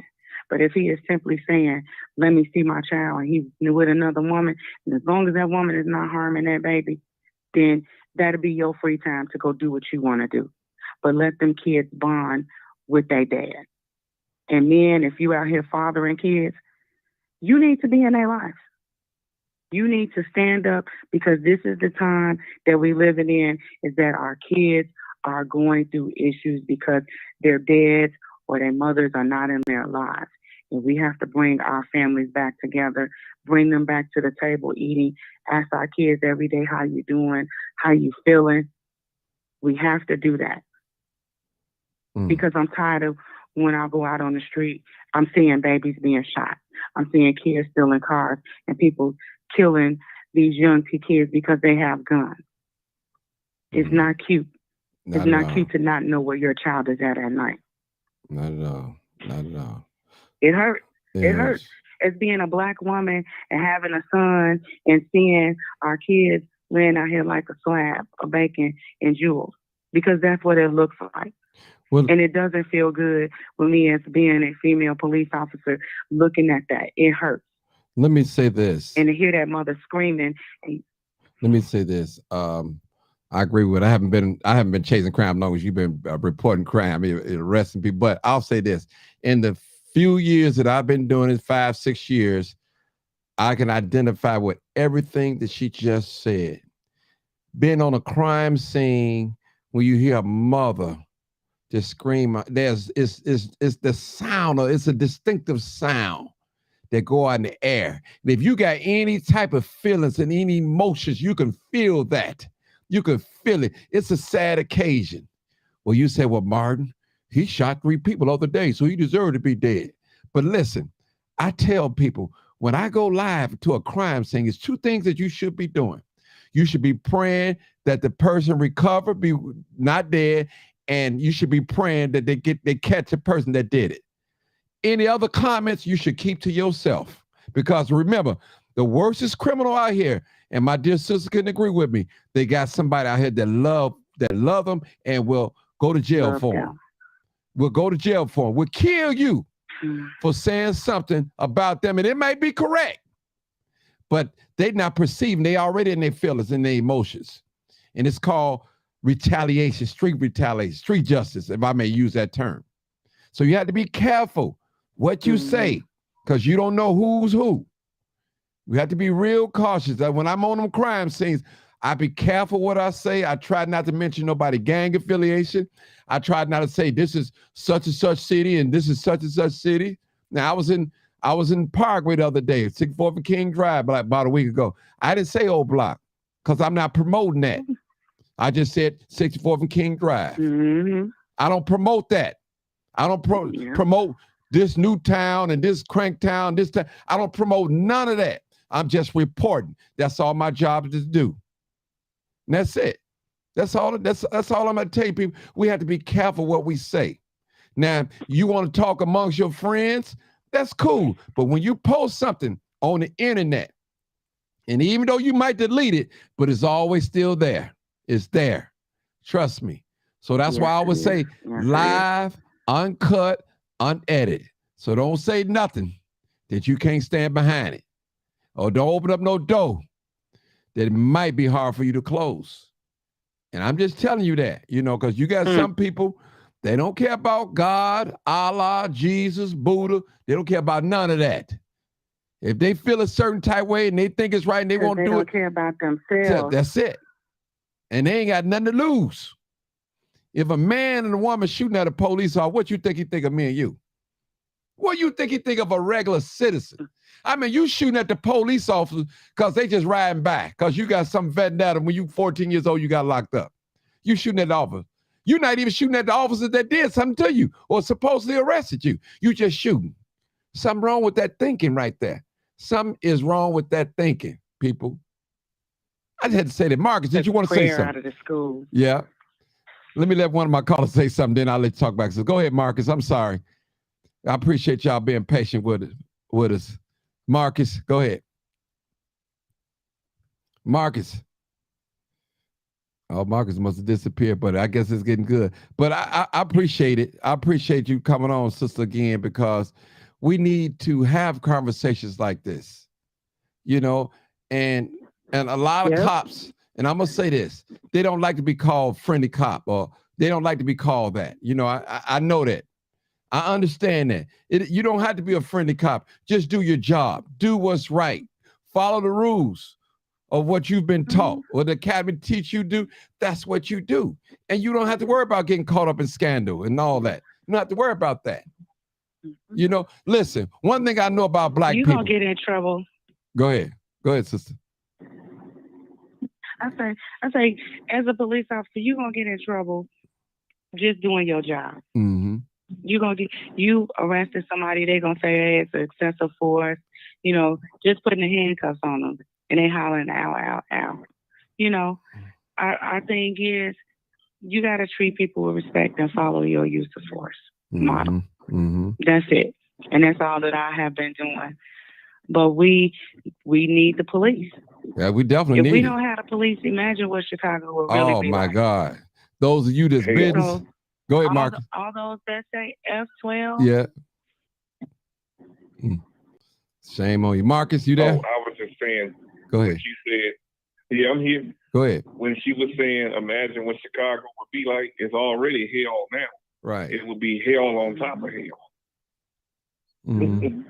But if he is simply saying, let me see my child, and he's with another woman, and as long as that woman is not harming that baby, then that'll be your free time to go do what you want to do. But let them kids bond with their dad. And men, if you out here fathering kids, you need to be in their lives. You need to stand up, because this is the time that we're living in, is that our kids are going through issues because their dads or their mothers are not in their lives. And we have to bring our families back together, bring them back to the table eating, ask our kids every day, how you doing, how you feeling. We have to do that. Because I'm tired of, when I go out on the street, I'm seeing babies being shot. I'm seeing kids stealing cars and people killing these young kids because they have guns. It's not cute. It's not cute to not know where your child is at night. Not at all. Not at all. It hurts. It hurts. As being a Black woman and having a son and seeing our kids laying out here like a slab of bacon and jewels, because that's what it looks like. Well, and it doesn't feel good with me as being a female police officer looking at that. It hurts. Let me say this. And to hear that mother screaming. Let me say this. I agree with. I haven't been chasing crime long as you've been reporting crime, arresting people. But I'll say this: in the few years that I've been doing it, 5-6 years, I can identify with everything that she just said. Being on a crime scene, when you hear a mother just scream, it's the sound, or it's a distinctive sound that go out in the air. And if you got any type of feelings and any emotions, you can feel that. You can feel it. It's a sad occasion. Well, you say, well, Martin, he shot 3 people the other day, so he deserved to be dead. But listen, I tell people when I go live to a crime scene, it's two things that you should be doing. You should be praying that the person recover, be not dead, and you should be praying that they catch the person that did it. Any other comments you should keep to yourself, because remember, the worstest criminal out here, and my dear sister can agree with me, they got somebody out here that love them and will go to jail for them. Will go to jail for them. Will kill you for saying something about them, and it may be correct, but they're not perceiving. They already in their feelings and their emotions, and it's called retaliation, street justice, if I may use that term. So you have to be careful what you say, because you don't know who's who. We have to be real cautious. That when I'm on them crime scenes, I be careful what I say. I try not to mention nobody gang affiliation. I try not to say this is such and such city and this is such and such city. Now I was in Parkway the other day, 64th and King Drive, about a week ago. I didn't say Old Block because I'm not promoting that. I just said 64th and King Drive. Mm-hmm. I don't promote that. I don't promote this new town and this crank town, this town. I don't promote none of that. I'm just reporting. That's all my job is to do. And that's it. That's all I'm going to tell you, people. We have to be careful what we say. Now, you want to talk amongst your friends, that's cool. But when you post something on the internet, and even though you might delete it, but it's always still there. It's there. Trust me. So that's why I would say live, uncut, unedited. So don't say nothing that you can't stand behind it. Or don't open up no door that it might be hard for you to close. And I'm just telling you that, because you got some people, they don't care about God, Allah, Jesus, Buddha. They don't care about none of that. If they feel a certain type way and they think it's right and they won't do it. They don't care about themselves. That's it. And they ain't got nothing to lose. If a man and a woman shooting at a police officer, what you think he think of me and you? What you think he think of a regular citizen? I mean, you shooting at the police officers because they just riding by, because you got some vendetta when you 14 years old, you got locked up. You shooting at the officer. You're not even shooting at the officers that did something to you or supposedly arrested you. You just shooting. Something wrong with that thinking right there. Something is wrong with that thinking, people. I just had to say that. Marcus, did you want to say something? Out of the school. Yeah. Let me let one of my callers say something, then I'll let you talk back. So go ahead, Marcus. I'm sorry. I appreciate y'all being patient with us. Marcus, go ahead. Marcus. Oh, Marcus must have disappeared, but I guess it's getting good. But I appreciate it. I appreciate you coming on, sister, again, because we need to have conversations like this, and a lot of cops, and I'm going to say this, they don't like to be called friendly cop, or they don't like to be called that. I know that. I understand that. You don't have to be a friendly cop. Just do your job. Do what's right. Follow the rules of what you've been taught. What the academy teach you do, that's what you do. And you don't have to worry about getting caught up in scandal and all that. You don't have to worry about that. Listen, one thing I know about black people. You're going to get in trouble. Go ahead. Go ahead, sister. I say, as a police officer, you're going to get in trouble just doing your job. Mm-hmm. You arrested somebody, they're going to say, hey, it's excessive force, just putting the handcuffs on them and they hollering out. Our thing is, you got to treat people with respect and follow your use of force model. Mm-hmm. That's it. And that's all that I have been doing. But we need the police. Yeah, we definitely need it. If we don't have the police, imagine what Chicago would really be like. Oh, my God. Those of you that's business. Go ahead, Mark. All those that say F-12. Yeah. Shame on you. Marcus, you there? Oh, I was just saying. Go ahead. What you said. Yeah, I'm here. Go ahead. When she was saying, imagine what Chicago would be like, it's already hell now. Right. It would be hell on top of hell. Mm-hmm.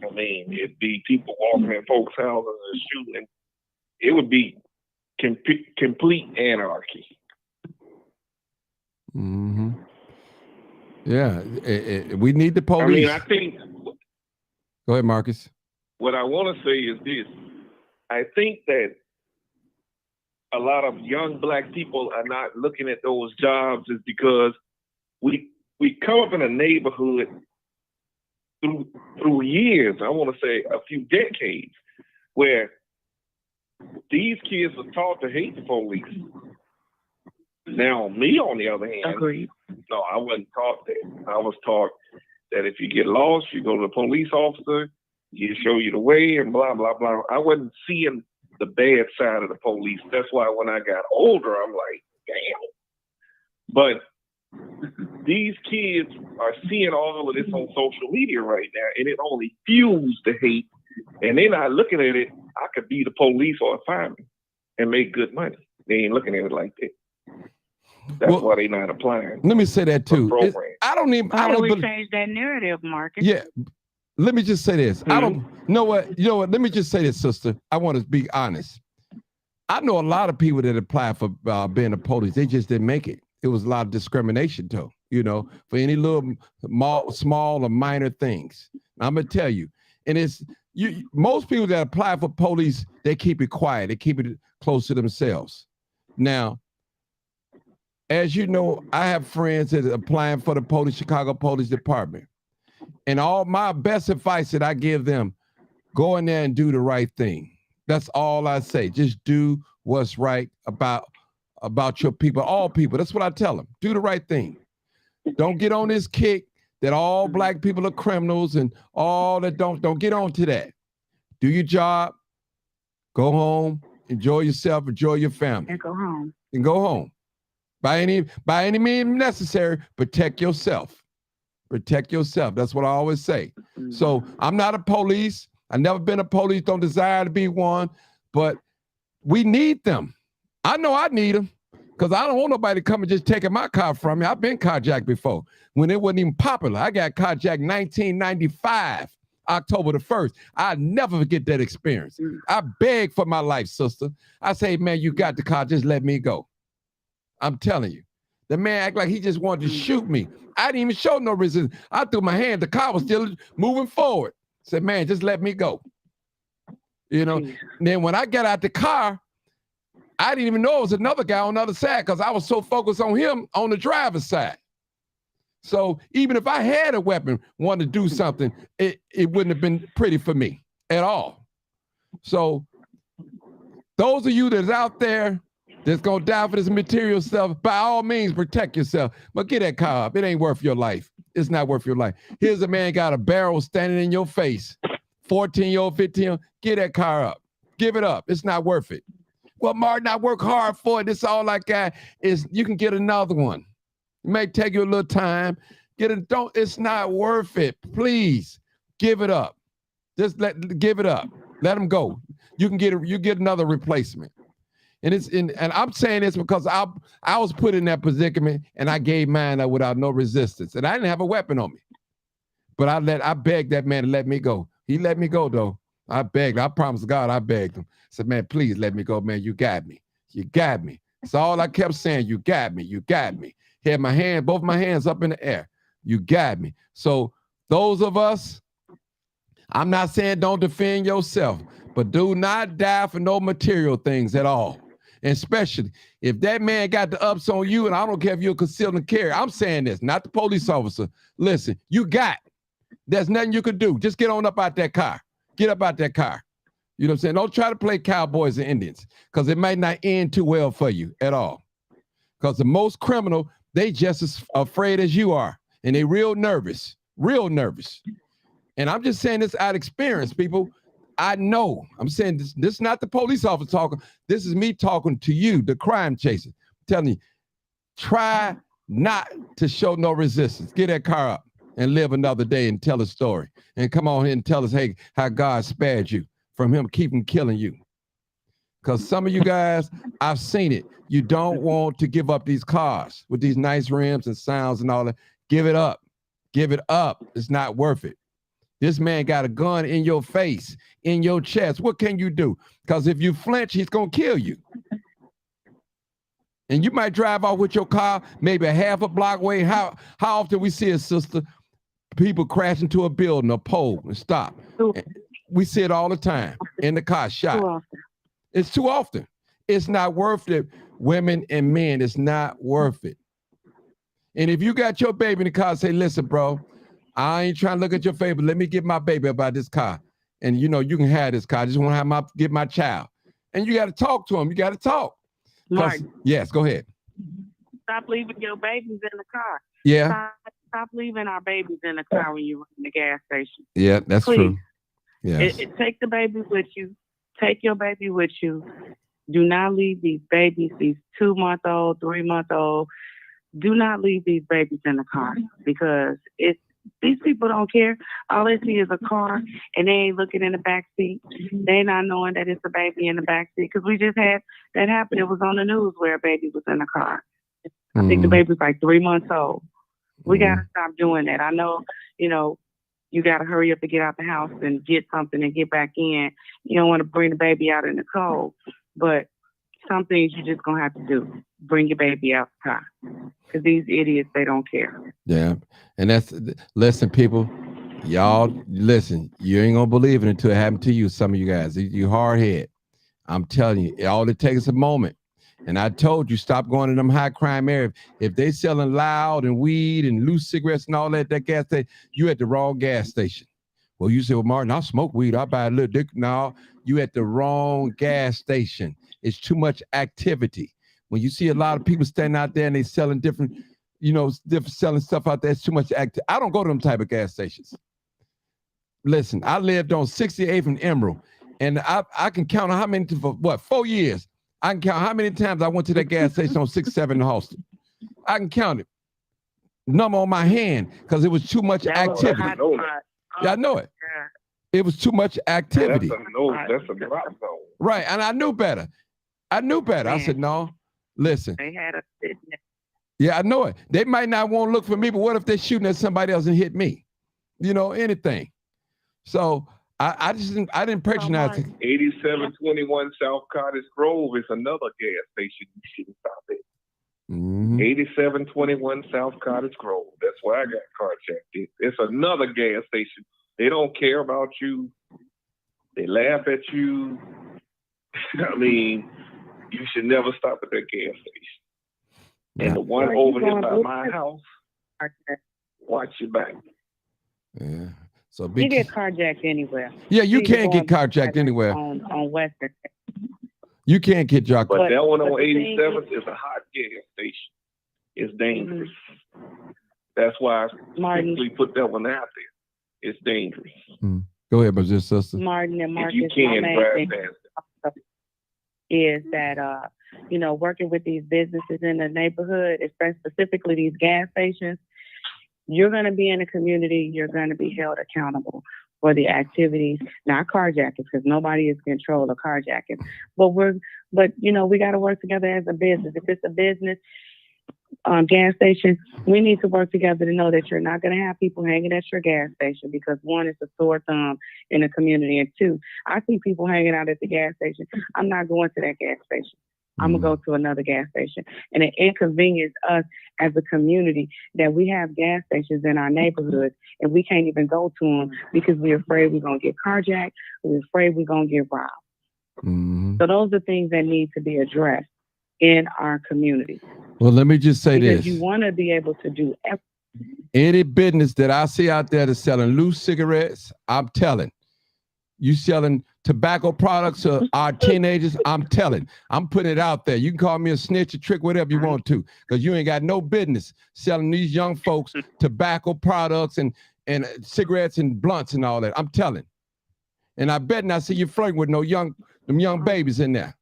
I mean, it'd be people walking in folks' houses and shooting. It would be complete anarchy. Mm-hmm. Yeah, we need the police. I mean, I think. Go ahead, Marcus. What I want to say is this. I think that a lot of young black people are not looking at those jobs is because we come up in a neighborhood through years, I want to say a few decades, where these kids are taught to hate the police. Now, me, on the other hand, Agreed. no, I wasn't taught that. I was taught that if you get lost, you go to the police officer, you show you the way, and blah, blah, blah. I wasn't seeing the bad side of the police. That's why when I got older, I'm like, damn. But these kids are seeing all of this on social media right now, and it only fuels the hate. And they're not looking at it, I could be the police or a fireman and make good money. They ain't looking at it like that. That's why they're not applying. Let me say that too. I don't even. How do we change that narrative, Marcus? Yeah. Let me just say this. I don't know what. You know what? Let me just say this, sister. I want to be honest. I know a lot of people that applied for being a police. They just didn't make it. It was a lot of discrimination, too. You know, for any little small or minor things. I'm gonna tell you, and it's most people that apply for police, they keep it quiet. They keep it close to themselves. Now, as you know, I have friends that are applying for the Chicago Police Department. And all my best advice that I give them, go in there and do the right thing. That's all I say. Just do what's right about your people, all people. That's what I tell them. Do the right thing. Don't get on this kick that all black people are criminals and all that don't get on to that. Do your job, go home, enjoy yourself, enjoy your family. And go home. And go home. By any means necessary, protect yourself. Protect yourself. That's what I always say. So I'm not a police. I've never been a police, don't desire to be one, but we need them. I know I need them because I don't want nobody coming just taking my car from me. I've been carjacked before when it wasn't even popular. I got carjacked 1995, October the 1st. I'll never forget that experience. I begged for my life, sister. I say, man, you got the car, just let me go. I'm telling you. The man act like he just wanted to shoot me. I didn't even show no resistance. I threw my hand. The car was still moving forward. Said, man, just let me go. You know, and then when I got out the car, I didn't even know it was another guy on the other side because I was so focused on him on the driver's side. So even if I had a weapon, wanted to do something, it wouldn't have been pretty for me at all. So those of you that's out there that's gonna die for this material stuff, by all means, protect yourself. But get that car up. It ain't worth your life. It's not worth your life. Here's a man got a barrel standing in your face. 14-year-old, 15-year-old, get that car up. Give it up. It's not worth it. Well, Martin, I work hard for it. This all I got is you can get another one. It may take you a little time. It's not worth it. Please give it up. Give it up. Let them go. You get another replacement. And I'm saying this because I was put in that predicament and I gave mine up without no resistance. And I didn't have a weapon on me. But I begged that man to let me go. He let me go though. I begged. I promised God I begged him. I said, man, please let me go, man. You got me. You got me. That's all I kept saying. You got me. You got me. Had both my hands up in the air. You got me. So those of us, I'm not saying don't defend yourself, but do not die for no material things at all. And especially if that man got the ups on you, and I don't care if you're concealed and carry. I'm saying this, not the police officer. Listen, there's nothing you can do. Just get on up out that car. Get up out that car. You know what I'm saying? Don't try to play cowboys and Indians because it might not end too well for you at all. Because the most criminal, they just as afraid as you are. And they real nervous. And I'm just saying this out of experience, people. I know. I'm saying this is not the police officer talking. This is me talking to you, the crime chaser. I'm telling you, try not to show no resistance. Get that car up and live another day and tell a story. And come on here and tell us, hey, how God spared you from him keeping killing you. Because some of you guys, I've seen it. You don't want to give up these cars with these nice rims and sounds and all that. Give it up. Give it up. It's not worth it. This man got a gun in your face, in your chest. What can you do? Because if you flinch, he's going to kill you. And you might drive off with your car maybe a half a block away. How often we see it, sister, people crash into a building, a pole, and stop. We see it all the time in the car, shot. It's too often. It's not worth it, women and men. It's not worth it. And if you got your baby in the car, say, listen, bro, I ain't trying to look at your face, but let me get my baby about this car. And you know, you can have this car. I just want to have get my child. And you got to talk to him. You got to talk. Martin, Yes, go ahead. stop leaving your babies in the car. Yeah. Stop leaving our babies in the car when you run the gas station. Yeah, that's Please. true. Yes. Take the baby with you. Take your baby with you. Do not leave these babies, these 2-month-old, 3-month-old. Do not leave these babies in the car because these people don't care. All they see is a car and they ain't looking in the back seat. They not knowing that it's a baby in the back seat because we just had that happen. It was on the news where a baby was in the car. I think the baby was like 3 months old. We got to stop doing that. I know, you got to hurry up to get out the house and get something and get back in. You don't want to bring the baby out in the cold, but some things you just going to have to do. Bring your baby out the car. Because these idiots, they don't care. Yeah. And listen, people, y'all, listen, you ain't going to believe it until it happened to you, some of you guys. You hard head. I'm telling you, all it takes is a moment. And I told you, stop going to them high crime areas. If they selling loud and weed and loose cigarettes and all that gas station, you at the wrong gas station. Well, you say, well, Martin, I smoke weed. I buy a little dick. No, you at the wrong gas station. It's too much activity. When you see a lot of people standing out there and they selling different selling stuff out there, it's too much activity. I don't go to them type of gas stations. Listen, I lived on 68th and Emerald, and I can count how many, 4 years. I can count how many times I went to that gas station on 6-7 in Halston. I can count it. Number on my hand because it was too much activity. Yeah, I know it. It was too much activity. That's a drop zone. Right, and I knew better. Man. I said, no, listen. They had a fitness. Yeah, I know it. They might not want to look for me, but what if they're shooting at somebody else and hit me? Anything. So I didn't patronize it. 8721 South Cottage Grove is another gas station you shouldn't stop at. 8721 South Cottage Grove. That's where I got carjacked. It's another gas station. They don't care about you. They laugh at you. I mean, you should never stop at that gas station. And the one over here by my house, watch your back. Yeah. So you get carjacked anywhere. Yeah, you can't get carjacked anywhere. On Western. You can't get jacked. But that one on 87 is a hot gas station. It's dangerous. That's why I simply put that one out there. It's dangerous. Go ahead, brother, sister. Martin and Marcus, you can't drive past it. Is that working with these businesses in the neighborhood, specifically these gas stations, you're going to be in a community, you're going to be held accountable for the activities, not carjacking, because nobody is in control of carjacking. But we got to work together as a business. If it's a business gas station, we need to work together to know that you're not going to have people hanging at your gas station because one, it's a sore thumb in the community, and two, I see people hanging out at the gas station. I'm not going to that gas station. I'm going to go to another gas station. And it inconveniences us as a community that we have gas stations in our neighborhood and we can't even go to them because we're afraid we're going to get carjacked. We're afraid we're going to get robbed. So those are things that need to be addressed in our community. Well, let me just say because this. You want to be able to do everything. Any business that I see out there that's selling loose cigarettes, I'm telling. You selling tobacco products to our teenagers, I'm telling. I'm putting it out there. You can call me a snitch, a trick, whatever you want to, because you ain't got no business selling these young folks tobacco products and cigarettes and blunts and all that. I'm telling. And I bet not see you flirting with them young babies in there.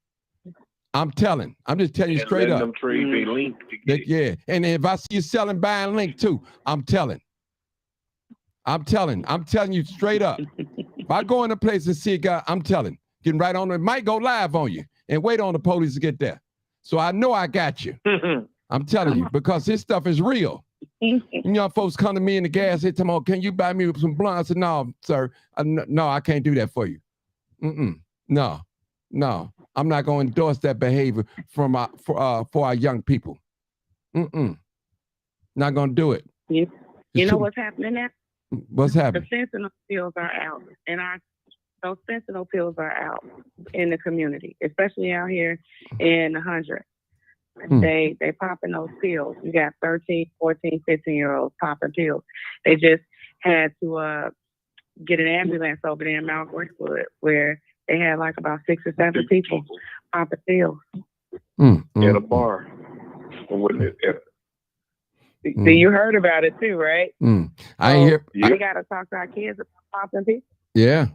I'm telling. I'm just telling you straight up. Them trade they link to get. Yeah. And if I see you selling, buying link too, I'm telling. I'm telling you straight up. If I go in a place and see a guy, I'm telling. Getting right on it. Might go live on you and wait on the police to get there. So I know I got you. I'm telling you, because this stuff is real. Young folks come to me in the gas, they tell me, can you buy me some blunt? I said, no, sir. No, I can't do that for you. No. I'm not going to endorse that behavior for our young people. Not going to do it. You know what's happening now? What's happening? The fentanyl pills are out, and those fentanyl pills are out in the community, especially out here in the 100. They popping those pills. You got 13, 14, 15-year-olds popping pills. They just had to get an ambulance over there in Mount Greenwood where they had like about 6 or 7 people popping pills. At a bar. So you heard about it too, right? I ain't hear. We got to talk to our kids about popping pills. Yeah.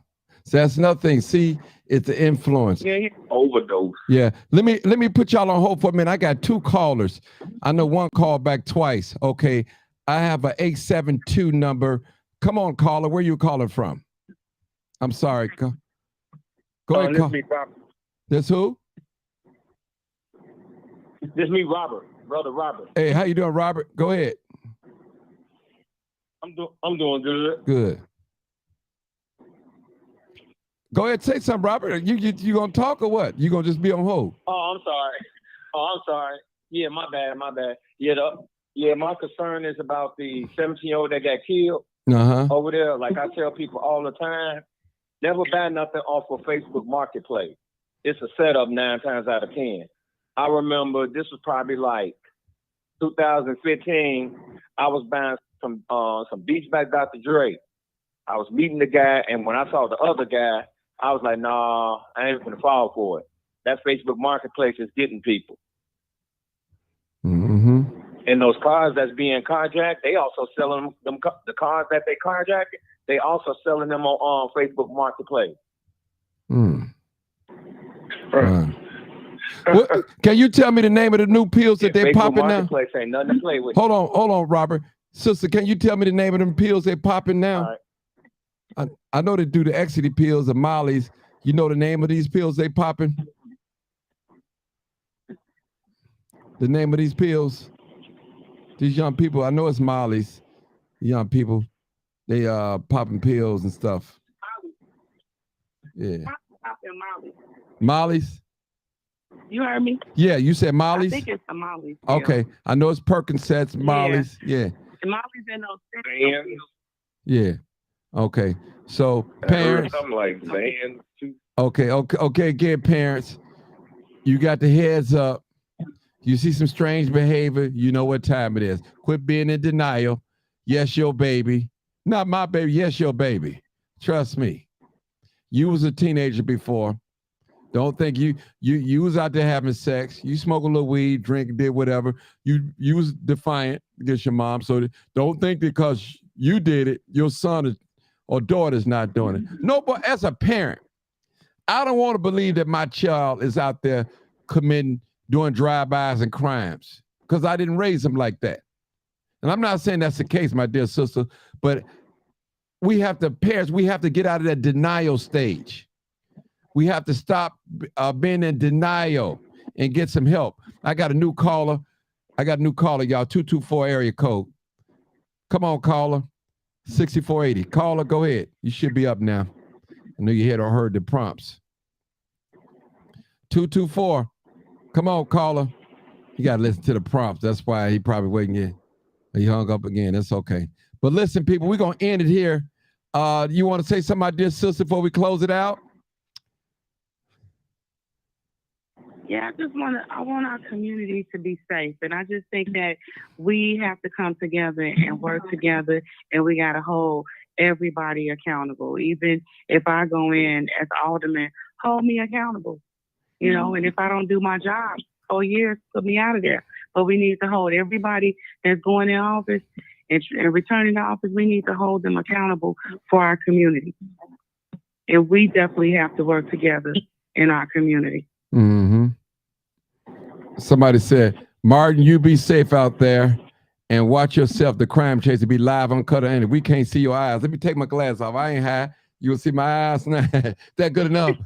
So that's another thing. See, it's the influence. Yeah. Overdose. Yeah. Let me put y'all on hold for a minute. I got 2 callers. I know one called back twice. Okay. I have a 872 number. Come on, caller. Where you calling from? I'm sorry. Go ahead. Call. This who? This me, Robert. Brother Robert. Hey, how you doing, Robert? Go ahead. I'm doing good. Good. Go ahead, say something, Robert. You gonna talk or what? You gonna just be on hold? Oh, I'm sorry. Yeah, my bad. Yeah, my concern is about the 17-year-old that got killed over there. Like I tell people all the time, never buy nothing off of Facebook Marketplace. It's a setup 9 times out of 10. I remember this was probably like 2015. I was buying some Beats by Dr. Dre. I was meeting the guy, and when I saw the other guy, I was like, nah, I ain't gonna fall for it. That Facebook Marketplace is getting people. And those cars that's being carjacked, they also selling them the cars that they carjacked. They also selling them on Facebook Marketplace. What, can you tell me the name of the new pills that they popping now? Marketplace ain't nothing to play with. Hold on, Robert. Sister, can you tell me the name of them pills they popping now? Right. I know they do the ecstasy pills, the Molly's. You know the name of these pills they popping? The name of these pills? These young people, I know it's Molly's. Young people, they popping pills and stuff. Yeah. Molly's? You heard me? Yeah, you said Molly's? I think it's the Molly's. Okay, I know it's Percocets, Molly's. Yeah. The Molly's in those. Yeah. Okay. So parents. Something like Van too. Okay. Again, parents, you got the heads up. You see some strange behavior, you know what time it is. Quit being in denial. Yes, your baby. Not my baby. Yes, your baby. Trust me. You was a teenager before. Don't think you was out there having sex. You smoke a little weed, drink, did whatever. You was defiant against your mom. So don't think because you did it, your son or daughter's not doing it. No, but as a parent, I don't want to believe that my child is out there doing drive-bys and crimes because I didn't raise him like that. And I'm not saying that's the case, my dear sister, but parents, we have to get out of that denial stage. We have to stop being in denial and get some help. I got a new caller, y'all, 224 area code. Come on, caller, 6480. Caller, go ahead. You should be up now. I know you had or heard the prompts. 224. Come on, caller. You got to listen to the prompts. That's why he probably waiting here. He hung up again. That's okay. But listen, people, we're going to end it here. You want to say something, my dear sister, before we close it out? Yeah, I want our community to be safe. And I just think that we have to come together and work together, and we got to hold everybody accountable. Even if I go in as alderman, hold me accountable. You know, and if I don't do my job, 4 years, put me out of there. But we need to hold everybody that's going in office and returning to office, we need to hold them accountable for our community. And we definitely have to work together in our community. Somebody said, Martin, you be safe out there and watch yourself. The Crime Chaser be live on Cutter and we can't see your eyes. Let me take my glass off. I ain't high. You'll see my eyes now. That good enough?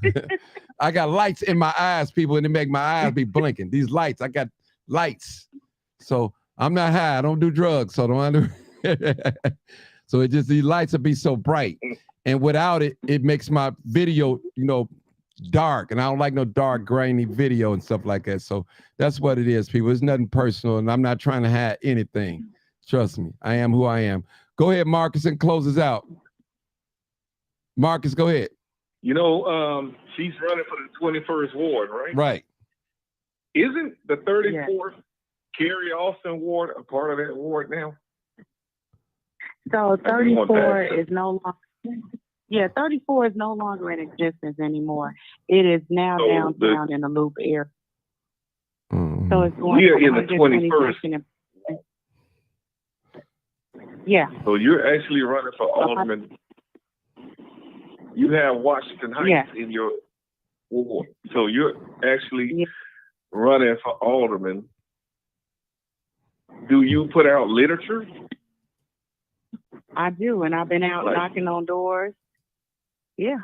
I got lights in my eyes, people, and they make my eyes be blinking. These lights, I got lights. So I'm not high. I don't do drugs. So so it just, these lights will be so bright. And without it, it makes my video, dark. And I don't like no dark, grainy video and stuff like that. So that's what it is, people. It's nothing personal. And I'm not trying to hide anything. Trust me. I am who I am. Go ahead, Marcus, and close us out. Marcus, go ahead. She's running for the 21st ward, right? Right. Isn't the 34th Carrie Austin ward a part of that ward now? So 34 is no longer. Yeah, 34 is no longer in existence anymore. It is now downtown in the Loop area. Mm-hmm. So it's going. We are in the 21st. Yeah. So you're actually running for alderman. You have Washington Heights in your ward. So you're actually running for alderman. Do you put out literature? I do, and I've been out knocking on doors. Yeah.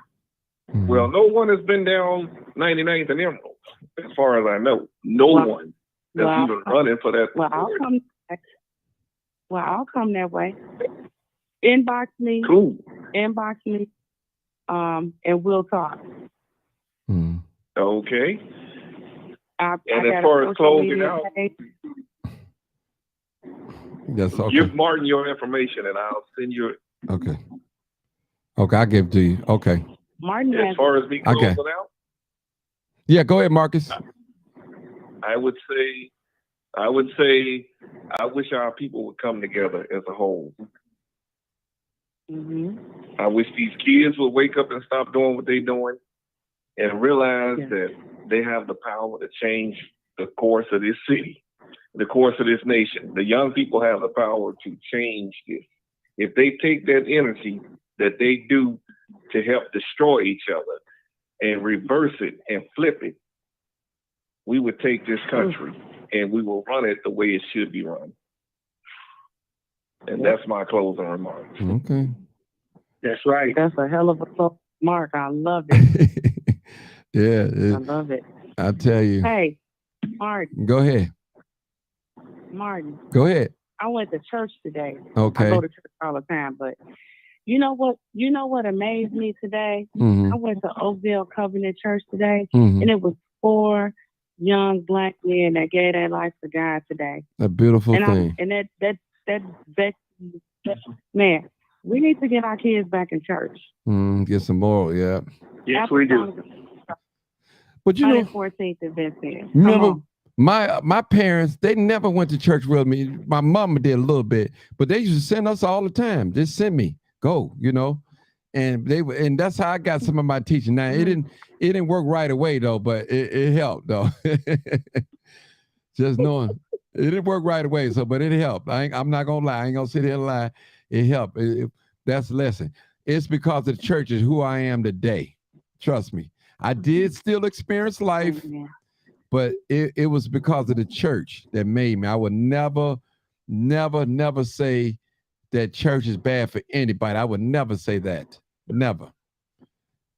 Mm-hmm. Well, no one has been down 99th and Emerald, as far as I know. No one that's even running for that. Well, I'll come that way. Inbox me. Cool. Inbox me. And we'll talk. Mm-hmm. Okay. And as far as closing out, yes, okay. Give Martin your information and I'll send you it. Okay. Okay, I'll give it to you. Okay. Martin as far as me closing out? Yeah, go ahead, Marcus. I would say I wish our people would come together as a whole. Mm-hmm. I wish these kids would wake up and stop doing what they're doing and realize that they have the power to change the course of this city, the course of this nation. The young people have the power to change this. If they take that energy that they do to help destroy each other and reverse it and flip it, we would take this country and we will run it the way it should be run. And that's my closing remarks. Okay. That's right. That's a hell of a close mark. I love it. I love it. I tell you. Hey, Martin. Go ahead. Martin. Go ahead. I went to church today. Okay. I go to church all the time, but you know what? You know what amazed me today? Mm-hmm. I went to Oakville Covenant Church today, mm-hmm. and it was 4 young black men that gave their life to God today. A beautiful thing. That man, we need to get our kids back in church. Get some more, yeah. Yes, we do. But you know, 14th and Vincent. Remember, my parents, they never went to church with me. My mama did a little bit, but they used to send us all the time. Just send me, go, you know. And that's how I got some of my teaching. Now it didn't work right away though, but it helped though. Just knowing it didn't work right away, but it helped. I'm not gonna lie. I ain't gonna sit here and lie. It helped. That's a lesson. It's because the church is who I am today. Trust me. I did still experience life, but it was because of the church that made me. I would never say that church is bad for anybody. I would never say that. Never.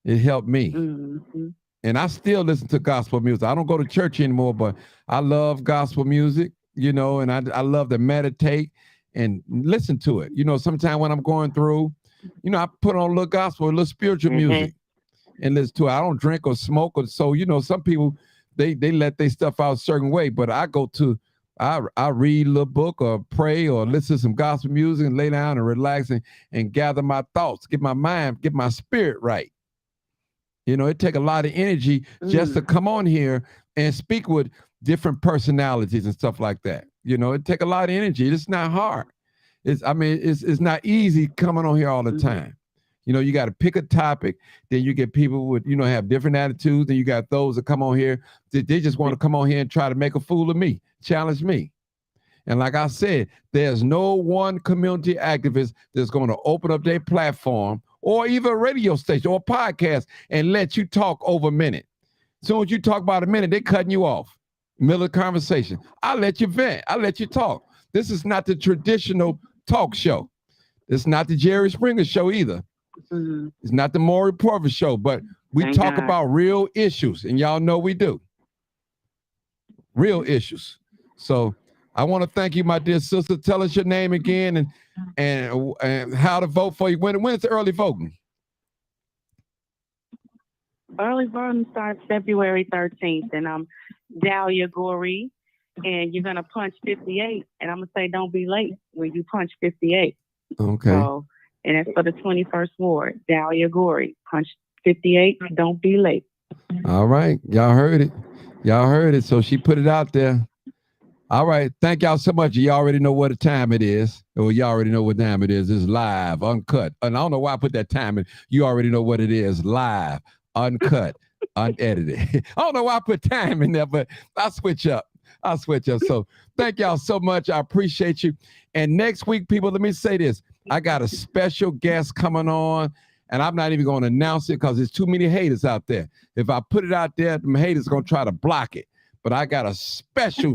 It helped me. Mm-hmm. And I still listen to gospel music. I don't go to church anymore, but I love gospel music, you know, and I love to meditate and listen to it. You know, sometimes when I'm going through, you know, I put on a little gospel, a little spiritual music and listen to it. I don't drink or smoke. So, you know, some people, they let their stuff out a certain way, but I read a little book or pray or listen to some gospel music and lay down and relax and gather my thoughts, get my spirit right. You know, it takes a lot of energy just to come on here and speak with different personalities and stuff like that. You know, it takes a lot of energy. It's not hard. It's not easy coming on here all the time. You know, you got to pick a topic, then you get people with, you know, have different attitudes, then you got those that come on here, they just want to come on here and try to make a fool of me, challenge me. And like I said, there's no one community activist that's going to open up their platform or even a radio station or a podcast and let you talk over a minute. As soon as you talk about a minute, they're cutting you off. Middle of the conversation. I'll let you vent. I'll let you talk. This is not the traditional talk show. It's not the Jerry Springer show either. Mm-hmm. It's not the Maury Porter show, but we talk about real issues, and y'all know we do. Real issues. So I want to thank you, my dear sister. Tell us your name again and how to vote for you. When's the early voting? Early voting starts February 13th, and I'm Dahlia Goree, and you're going to punch 58, and I'm going to say don't be late when you punch 58. Okay. So, and that's for the 21st Ward, Dahlia Goree. Punch 58, don't be late. All right. Y'all heard it. So she put it out there. All right. Thank y'all so much. You already know what time it is. Or you already know what time it is. It's live, uncut. And I don't know why I put that time in. You already know what it is. Live, uncut, unedited. I don't know why I put time in there, but I'll switch up. So thank y'all so much. I appreciate you. And next week, people, let me say this. I got a special guest coming on, and I'm not even going to announce it because there's too many haters out there. If I put it out there, the haters are going to try to block it. But I got a special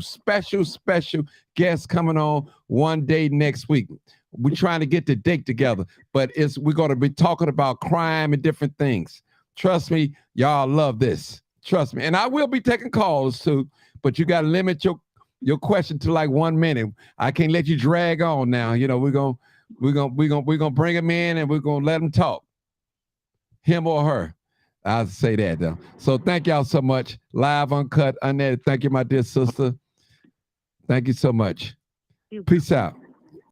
guest coming on one day next week. We're trying to get the date together, but we're going to be talking about crime and different things. Trust me, y'all love this. Trust me. And I will be taking calls too, but you got to limit your question to like 1 minute. I can't let you drag on now. You know, we're gonna bring him in and we're gonna let him talk. Him or her. I'll say that though. So thank y'all so much. Live, uncut, unedited. Thank you, my dear sister. Thank you so much. Peace out.